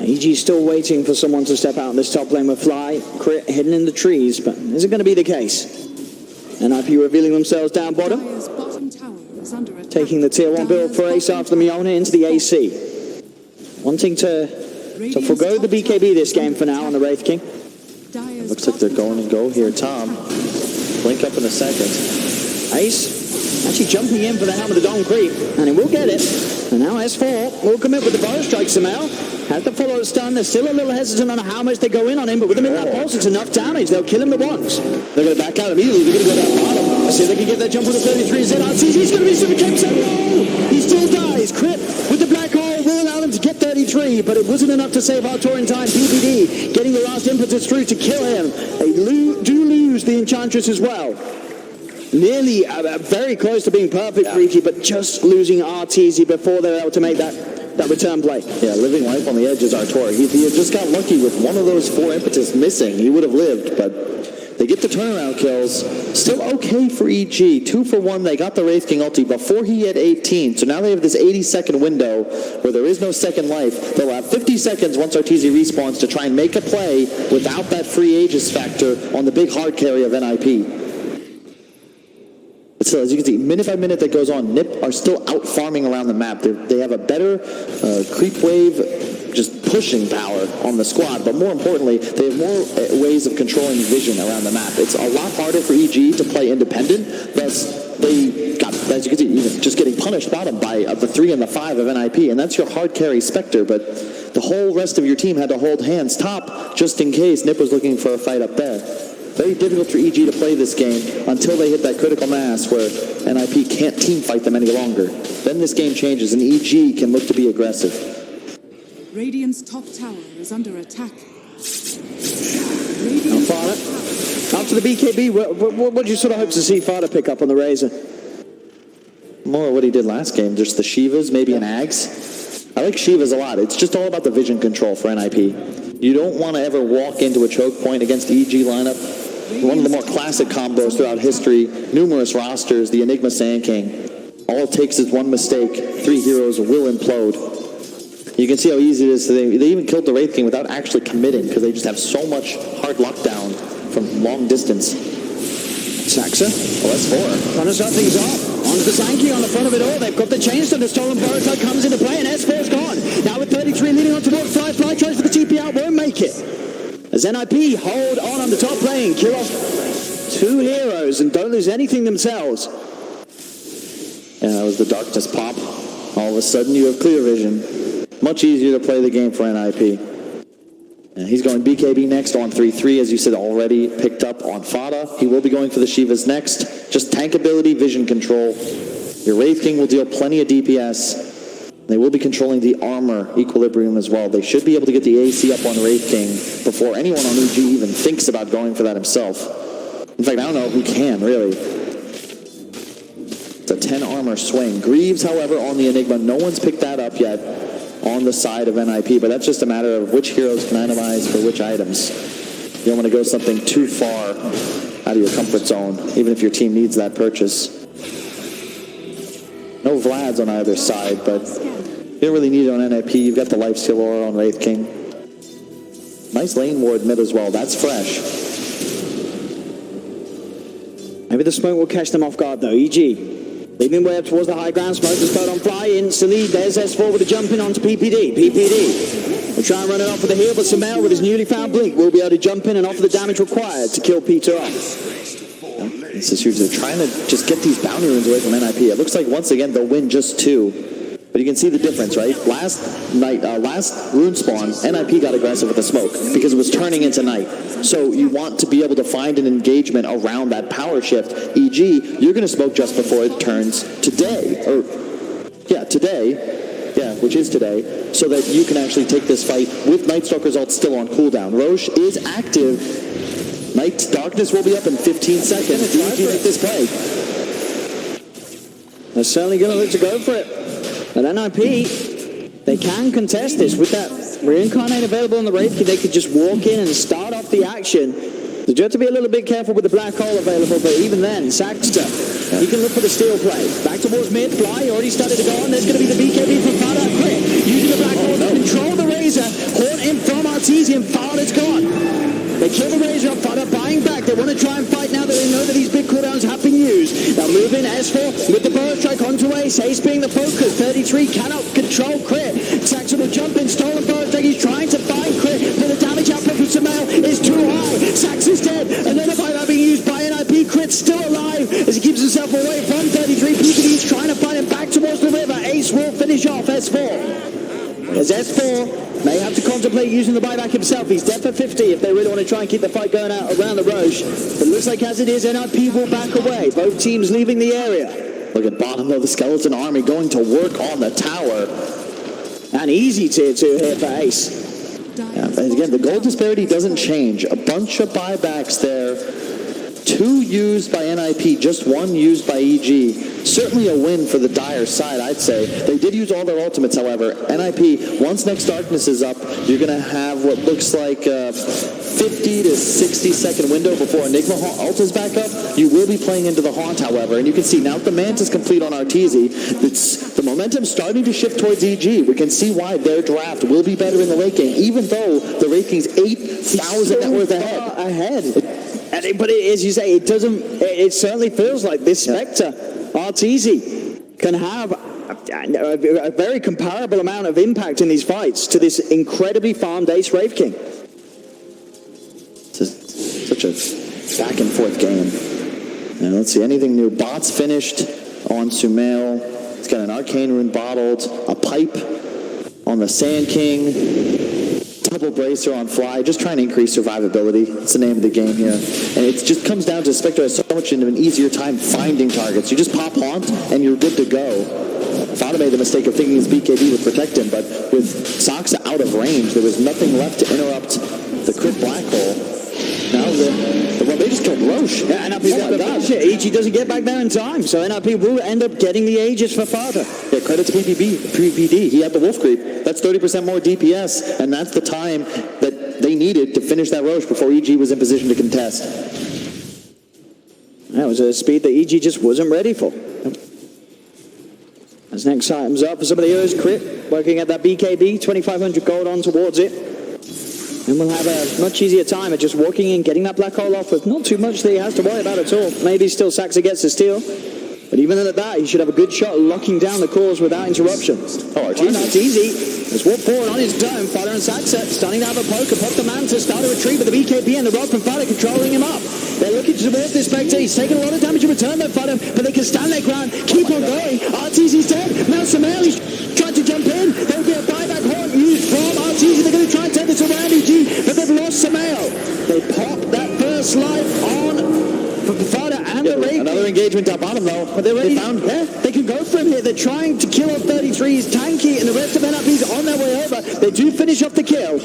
EG's still waiting for someone to step out in this top lane with Fly. Crit hidden in the trees, but is it going to be the case? NIP revealing themselves down bottom. Dire's bottom tower is under attack. Taking the tier 1 build for Ace after the Miona into the AC. Wanting to forgo the BKB this game for now on the Wraith King. Dire's Looks like they're going and go here. Tom, blink up in a second. Ace actually jumping in for the Helm of the Dawn creep, and he will get it. And now S4 will commit with the Burrow Strike somehow. Has the follow stun. They're still a little hesitant on how much they go in on him, but with the midnight pulse, it's enough damage. They'll kill him at once. They're going to back out immediately. They're going to go down bottom. See if they can get that jump with the 33 ZRTs. He's going to be super kicked. No! He still dies. Crit with the black hole will allow them to get 33, but it wasn't enough to save Artur in time. PPD getting the last impetus through to kill him. They do lose the Enchantress as well. Nearly very close to being perfect for EG, but just losing RTZ before they're able to make that return play. Yeah, living life on the edge is Artur. If he had just got lucky with one of those 4 impetus missing, he would have lived, but they get the turnaround kills. Still okay for EG. 2 for 1. They got the Wraith King ulti before he had 18, so now they have this 80-second window where there is no second life. They'll have 50 seconds once RTZ respawns to try and make a play without that free Aegis factor on the big hard carry of NIP. So as you can see, minute by minute that goes on, NIP are still out farming around the map. They have a better creep wave, just pushing power on the squad, but more importantly, they have more ways of controlling vision around the map. It's a lot harder for EG to play independent, thus they got, as you can see, even just getting punished bottom by the 3 and the 5 of NIP, and that's your hard carry Spectre, but the whole rest of your team had to hold hands top just in case NIP was looking for a fight up there. Very difficult for EG to play this game until they hit that critical mass where NIP can't team fight them any longer. Then this game changes and EG can look to be aggressive. Radiant's top tower is under attack. After the BKB, what do you sort of hope to see Fada pick up on the Razor? More what he did last game, just the Shivas, maybe an Ags. I like Shivas a lot. It's just all about the vision control for NIP. You don't want to ever walk into a choke point against the EG lineup. One of the more classic combos throughout history, numerous rosters, the Enigma Sand King. All it takes is one mistake, 3 heroes will implode. You can see how easy it is. They even killed the Wraith King without actually committing because they just have so much hard lockdown from long distance. Saxa. Oh, that's 4. Trying to start things off. On to the Sankey on the front of it all. They've got the chains, so the stolen Barotar comes into play, and S4's gone. Now with 33 leading on towards Fly. Fly tries for the TP out, won't make it. As NIP hold on the top lane, kill off 2 heroes and don't lose anything themselves. Yeah, that was the darkness pop. All of a sudden you have clear vision. Much easier to play the game for NIP. And he's going BKB next on 3-3, as you said, already picked up on Fada. He will be going for the Shivas next. Just tank ability, vision control. Your Wraith King will deal plenty of DPS. They will be controlling the armor equilibrium as well. They should be able to get the AC up on Wraith King before anyone on EG even thinks about going for that himself. In fact, I don't know who can, really. It's a 10 armor swing. Greaves, however, on the Enigma. No one's picked that up yet on the side of NIP, but that's just a matter of which heroes can itemize for which items. You don't want to go something too far out of your comfort zone, even if your team needs that purchase. No Vlads on either side, but you don't really need it on NIP. You've got the Lifesteal Aura on Wraith King. Nice lane ward mid as well. That's fresh. Maybe the smoke will catch them off guard though. EG leading way up towards the high ground. Smoke is put on Fly instantly. There's S4 with a jump in onto PPD. PPD will try and run it off with a heal, but Samel with his newly found blink will be able to jump in and offer the damage required to kill Peter off. This is huge. They're trying to just get these bounty runes away from NIP. It looks like once again they'll win just 2. But you can see the difference, right? Last rune spawn, NIP got aggressive with the smoke because it was turning into night. So you want to be able to find an engagement around that power shift. EG, you're going to smoke just before it turns today. Which is today. So that you can actually take this fight with Night Stalker's ult still on cooldown. Roche is active. Night Darkness will be up in 15 seconds. Do you make this play? They're certainly going to look to go for it. But NIP, they can contest this. With that Reincarnate available on the Wraith King, they could just walk in and start off the action. So you have to be a little bit careful with the black hole available, but even then, Saxter, he can look for the steal play. Back towards mid, Fly already started to go on. There's going to be the BKB from Fada. Crit, using the black hole to control the Razor. Horn in from Artesian. Fada's gone. They kill the Razor up, Fada buying back. They want to try and fight now that they know that these big cooldowns have been used. They'll move in S4 with the burst strike onto Ace. Ace being the focus. 33 cannot control Crit. Saxon will jump in, stolen burst strike. He's trying to find Crit, but the damage output from Sumail is too high. Sax is dead. Another buyback being used by NIP. Crit still alive as he keeps himself away from 33. PKB's trying to find him back towards the river. Ace will finish off S4. As S4 may have to contemplate using the buyback himself. He's dead for 50 if they really want to try and keep the fight going out around the Roche. But it looks like as it is, NIP will back away. Both teams leaving the area. Look at bottom though, the Skeleton Army going to work on the tower. An easy tier 2 here for Ace. Yeah, and again, the gold disparity doesn't change. A bunch of buybacks there. 2 used by NIP, just 1 used by EG. Certainly a win for the Dire side, I'd say. They did use all their ultimates, however. NIP, once Next Darkness is up, you're going to have what looks like a 50 to 60 second window before Enigma ult is back up. You will be playing into the Haunt, however, and you can see now that the Mantis complete on Arteezy, the momentum starting to shift towards EG. We can see why their draft will be better in the late game, even though the ranking's 8,000 net worth ahead. But as you say, it certainly feels like this Spectre, Arteezy, can have a very comparable amount of impact in these fights to this incredibly farmed Ace Wraith King. It's such a back and forth game. And let's see, anything new? Bots finished on Sumail. He's got an Arcane Rune bottled, a pipe on the Sand King. Double bracer on Fly, just trying to increase survivability. It's the name of the game here. And it just comes down to Spectre has so much of an easier time finding targets. You just pop Haunt and you're good to go. Fada made the mistake of thinking his BKB would protect him, but with Soxa out of range, there was nothing left to interrupt the Crit Black Hole. Now they just killed Roche. Yeah, NIP EG doesn't get back there in time, so NIP will end up getting the Aegis for Fada. Yeah, credit to PPD. He had the Wolf Creep. That's 30% more DPS, and that's the time that they needed to finish that Roche before EG was in position to contest. That was a speed that EG just wasn't ready for. As next item's up for some of the heroes, Crit working at that BKB, 2,500 gold on towards it. And we'll have a much easier time at just walking in, getting that black hole off with not too much that he has to worry about at all. Maybe still Saxa gets the steal, but even at that, he should have a good shot locking down the cores without interruption. Oh, Arteezy. Let's walk forward on his dome. Fada and Saxa starting to have a poke. Pop the Mantis, start a retreat with the BKB and the rod from Fada controlling him up. They're looking towards this Spectre. He's taking a lot of damage in return though, Fada, but they can stand their ground, keep on going. Arteezy's dead. Now Sumail, he's trying to jump in. There'll be a buyback horn used from Arteezy. They're going to try and take this around EG, but they've lost Sumail. They popped that first life on from Fada and the Wraith. Another engagement down bottom though. But they're ready. They can go from here. They're trying to kill off 33's Tanky, and the rest of NIP's on their way over. They do finish off the kill.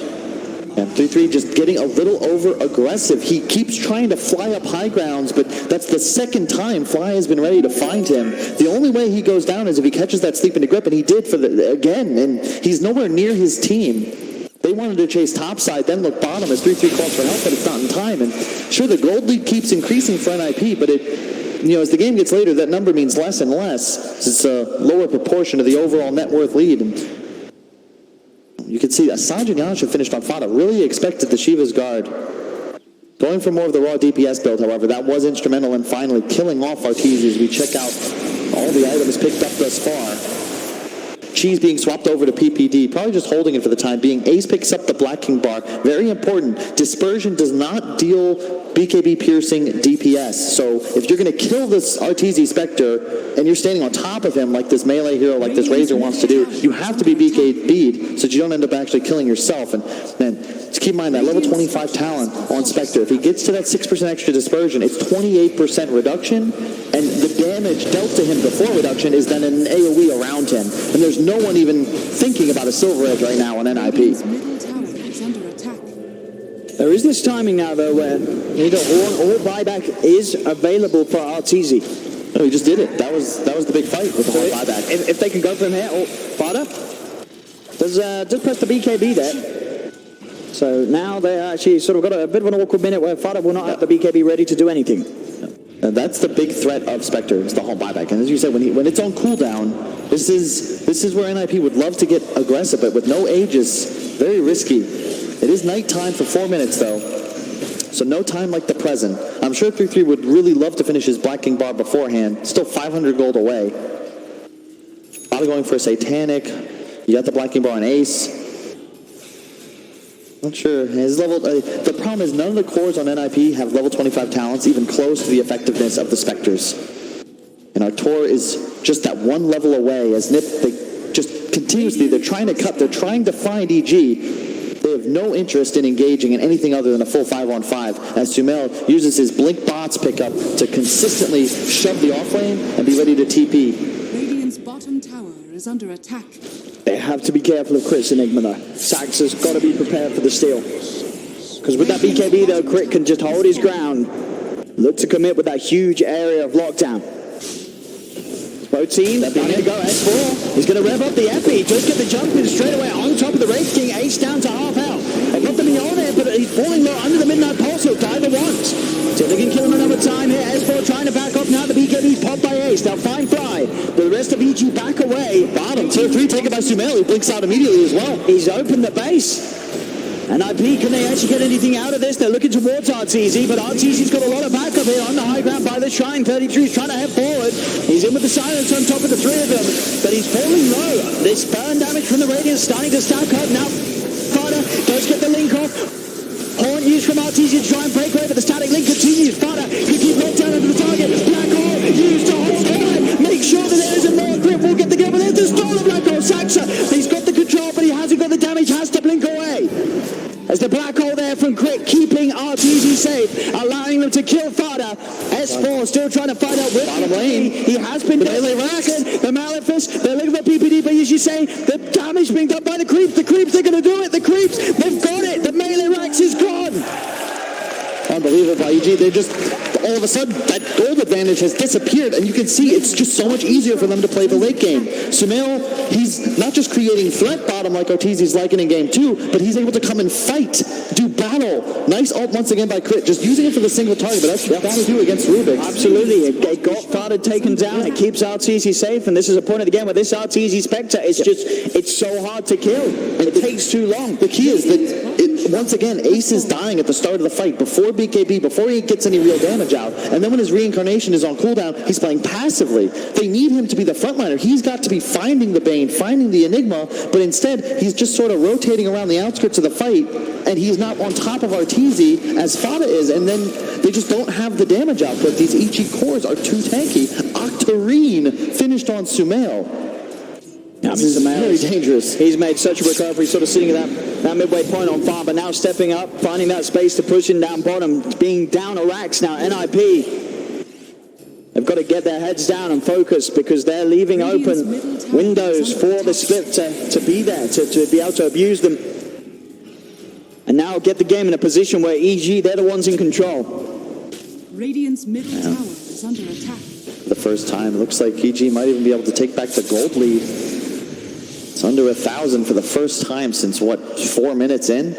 And 3-3 just getting a little over aggressive. He keeps trying to fly up high grounds, but that's the second time Fly has been ready to find him. The only way he goes down is if he catches that sleep into grip, and he did again, and he's nowhere near his team. They wanted to chase topside, then look bottom as 3-3 calls for help, but it's not in time. And sure, the gold lead keeps increasing for NIP, but as the game gets later, that number means less and less. It's a lower proportion of the overall net worth lead. And you can see Assange and Yasha finished on Fada. Really expected the Shiva's Guard. Going for more of the raw DPS build, however, that was instrumental in finally killing off Arteezy as we check out all the items picked up thus far. Cheese being swapped over to PPD, probably just holding it for the time being. Ace picks up the Black King bar. Very important. Dispersion does not deal BKB piercing DPS. So if you're going to kill this Arteezy Spectre and you're standing on top of him like this melee hero, like this Razor wants to do, you have to be BKB'd so that you don't end up actually killing yourself. And then just keep in mind that level 25 talent on Spectre. If he gets to that 6% extra dispersion, it's 28% reduction, and the damage dealt to him before reduction is then an AoE around him. And there's no one even thinking about a Silver Edge right now on NIP. There is this timing now, though, where either Horn or buyback is available for Arteezy. No, he just did it. That was the big fight with the Horn buyback. If they can go from here, Fada does press the BKB there. So now they actually sort of got a bit of an awkward minute where Fada will not have the BKB ready to do anything. And that's the big threat of Spectre, is the home buyback. And as you said, when it's on cooldown, this is where NIP would love to get aggressive, but with no Aegis, very risky. It is nighttime for 4 minutes, though. So no time like the present. I'm sure 3-3 would really love to finish his Black King bar beforehand. Still 500 gold away. Fada going for a Satanic. You got the Black King bar on Ace. Not sure. His level. The problem is none of the cores on NIP have level 25 talents even close to the effectiveness of the Spectres. And Artur is just that one level away. As Nip, they just continuously, they're trying to cut. They're trying to find EG. They have no interest in engaging in anything other than a full 5-on-5. As Sumail uses his Blink Bots pickup to consistently shove the offlane and be ready to TP. Radiant's bottom tower is under attack. They have to be careful of Crit's Enigma, though. Sax has got to be prepared for the steal. Because with that BKB, though, Crit can just hold his ground. Look to commit with that huge area of lockdown. Both teams are going to go S4. He's going to rev up the Epi. Just get the jump in straight away on top of the Wraith King. Ace down to half health. They've got the Neon there, but he's falling low under the Midnight Pulse. He'll die the once. So they can kill him another time here. S4 trying to back off now. The BKB's popped by Ace. They'll find Fly. The rest of EG back away. Bottom, tier 3 taken by Sumail. He blinks out immediately as well. He's opened the base. And IP, can they actually get anything out of this? They're looking towards RTZ, but RTZ's got a lot of backup here on the high ground by the Shrine. 33 is trying to head forward. He's in with the silence on top of the three of them, but he's falling low. This burn damage from the Radiant starting to stack up. Now, Fada does get the link off. Horn used from RTZ to try and break away, but the static link continues. Fada can keep locked down under the target. Black Hole used to hold on. Make sure that there isn't more grip. We'll get the game, but there's the stall of Black Hole. Saxa, he's got the control, but he hasn't got the damage. Has to blink away. As the black hole there from Crit keeping RTZ safe, allowing them to kill Fada. S4 still trying to fight out with bottom lane. He has been devastated. The Malefice, they're looking for PPD, but as you say, the damage being done by the creeps. The creeps, they're going to do it. The creeps, they've got it. The melee Rax is gone. Unbelievable by EG. They're just, all of a sudden, that gold advantage has disappeared, and you can see it's just so much easier for them to play the late game. Sumail, he's not just creating threat bottom like Ortiz liking in game 2, but he's able to come and fight, do battle. Nice ult once again by Crit, just using it for the single target, but that's what you got to do against Rubik. Absolutely. It got Fada taken down. It keeps RTZ safe, and this is a point of the game where this RTZ Spectre is just, it's so hard to kill. It takes too long. The key is that, once again, Ace is dying at the start of the fight, before BKB, before he gets any real damage out. And then when his reincarnation is on cooldown, he's playing passively. They need him to be the frontliner. He's got to be finding the Bane, finding the Enigma, but instead he's just sort of rotating around the outskirts of the fight, and he's not on top of Arteezy as Fada is, and then they just don't have the damage output. These EG cores are too tanky. Octarine finished on Sumail. This is very dangerous. He's made such a recovery, sort of sitting at that midway point on farm, but now stepping up, finding that space to push him down bottom, being down a Rax now. NIP, they've got to get their heads down and focus, because they're leaving open windows for the split to be there, to be able to abuse them. And now get the game in a position where EG, they're the ones in control. Radiant's middle tower is under attack. The first time, it looks like EG might even be able to take back the gold lead. It's under 1,000 for the first time since, what, 4 minutes in?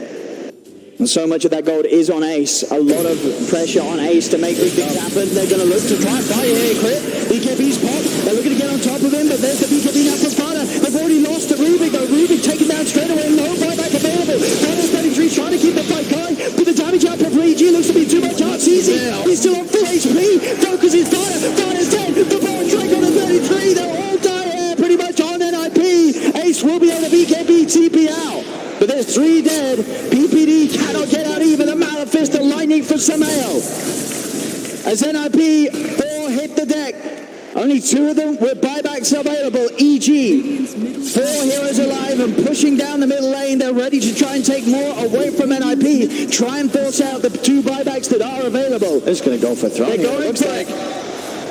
And so much of that gold is on Ace. A lot of pressure on Ace to make big things happen. They're going to look to try and fight here. Crit, BKB's pop. They're looking to get on top of him, but there's the BKB now for Fada. They've already lost to Rubik, though. Rubik taken down straight away. No buyback available. Fada's 33 trying to keep the fight going, but the damage output for EG looks to be too much. It's easy. He's still on full HP. Focus is Fada. Fada's dead. The ball drag on the 33. They'll all die here pretty much on NIP. Ace will be able to BKB TP out. But there's 3 dead. PPD cannot get out either. The Malefice, the lightning for Sumail. As NIP 4 hit the deck. Only 2 of them with buybacks available. EG, 4 heroes alive and pushing down the middle lane. They're ready to try and take more away from NIP. Try and force out the 2 buybacks that are available. They're just going to go for throwing. They're going for it.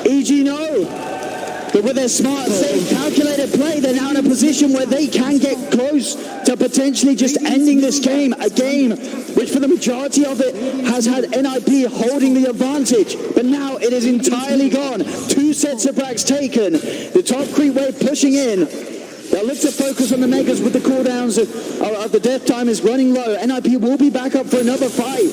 EG no. But with their smart, safe, calculated play, they're now in a position where they can get close to potentially just ending this game. A game which for the majority of it has had NIP holding the advantage. But now it is entirely gone. 2 sets of bracks taken. The top creep wave pushing in. They'll look to focus on the Megas with the cooldowns of the death time is running low. NIP will be back up for another fight.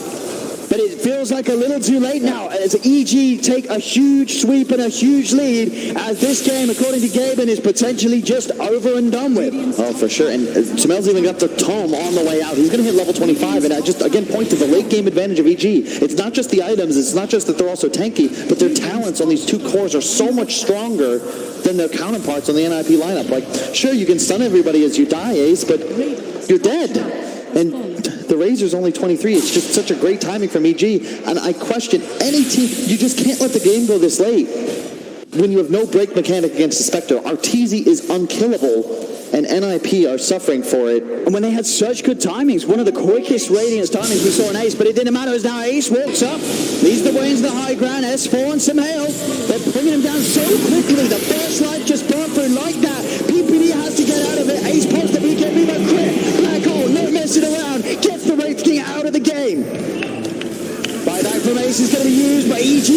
But it feels like a little too late now as EG take a huge sweep and a huge lead as this game, according to Gaben, is potentially just over and done with. Oh, for sure. And Sumel's even got the tome on the way out. He's going to hit level 25. And I just, again, point to the late game advantage of EG. It's not just the items. It's not just that they're also tanky, but their talents on these two cores are so much stronger than their counterparts on the NIP lineup. Like, sure, you can stun everybody as you die, Ace, but you're dead. And the Razor's only 23. It's just such a great timing from EG. And I question any team. You just can't let the game go this late when you have no break mechanic against the Spectre. Arteezy is unkillable, and NIP are suffering for it. And when they had such good timings, one of the quickest Radiance timings we saw in Ace, but it didn't matter as now Ace walks up, leads the way into the high ground, S4 and some hail. They're bringing him down so quickly. The first life just burned through like that. PPD has to get out of it. Ace pops the BKB, but crit. Black hole, no messing around. Gets the Wraith King out of the game. Buyback from Ace is going to be used by EG.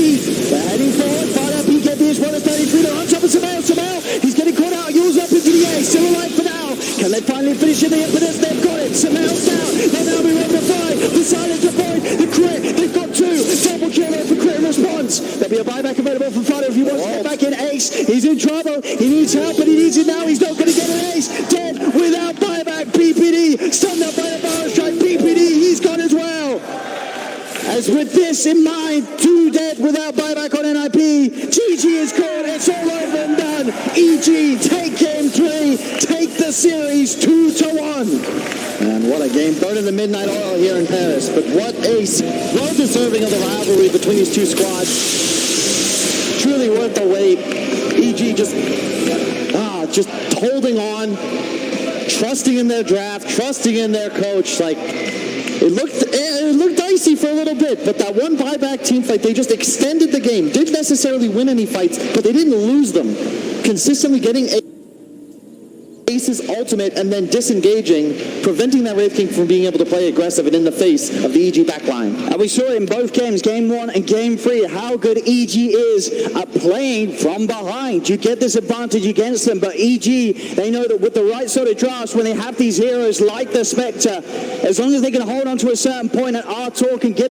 They're heading forward. Fired up BKB is 1 of 33. They're on top of Sumail. He's getting caught out. Yule's up into the air. Still alive for now. Can they finally finish in the impetus? They've got it. Sumail's down. They'll now be ready to fight. The silence deployed. The crit. They've got two. Double kill there for crit response. There'll be a buyback available for Fido if he wants to get back in. Ace. He's in trouble. He needs help, but he needs it now. He's not going to get an Ace. Dead without buyback. PPD. Stunned up by the Barrow Strike. PPD. He's gone as well. As with this in mind, 2 dead without buyback on NIP. GG is called. It's all over and done. EG take game 3. Take the series 2-1. And what a game. Burning the midnight oil here in Paris. But what ace. Well deserving of the rivalry between these two squads. Truly worth the wait. EG just holding on. Trusting in their draft. Trusting in their coach. Like, it looked dicey for a little bit, but that one buyback team fight, they just extended the game. Didn't necessarily win any fights, but they didn't lose them. Consistently getting Ace's ultimate and then disengaging, preventing that Wraith King from being able to play aggressive and in the face of the EG backline. And we saw in both games, game 1 and game 3, how good EG is at playing from behind. You get this advantage against them, but EG, they know that with the right sort of drafts, when they have these heroes like the Spectre, as long as they can hold on to a certain point and R-Tor can get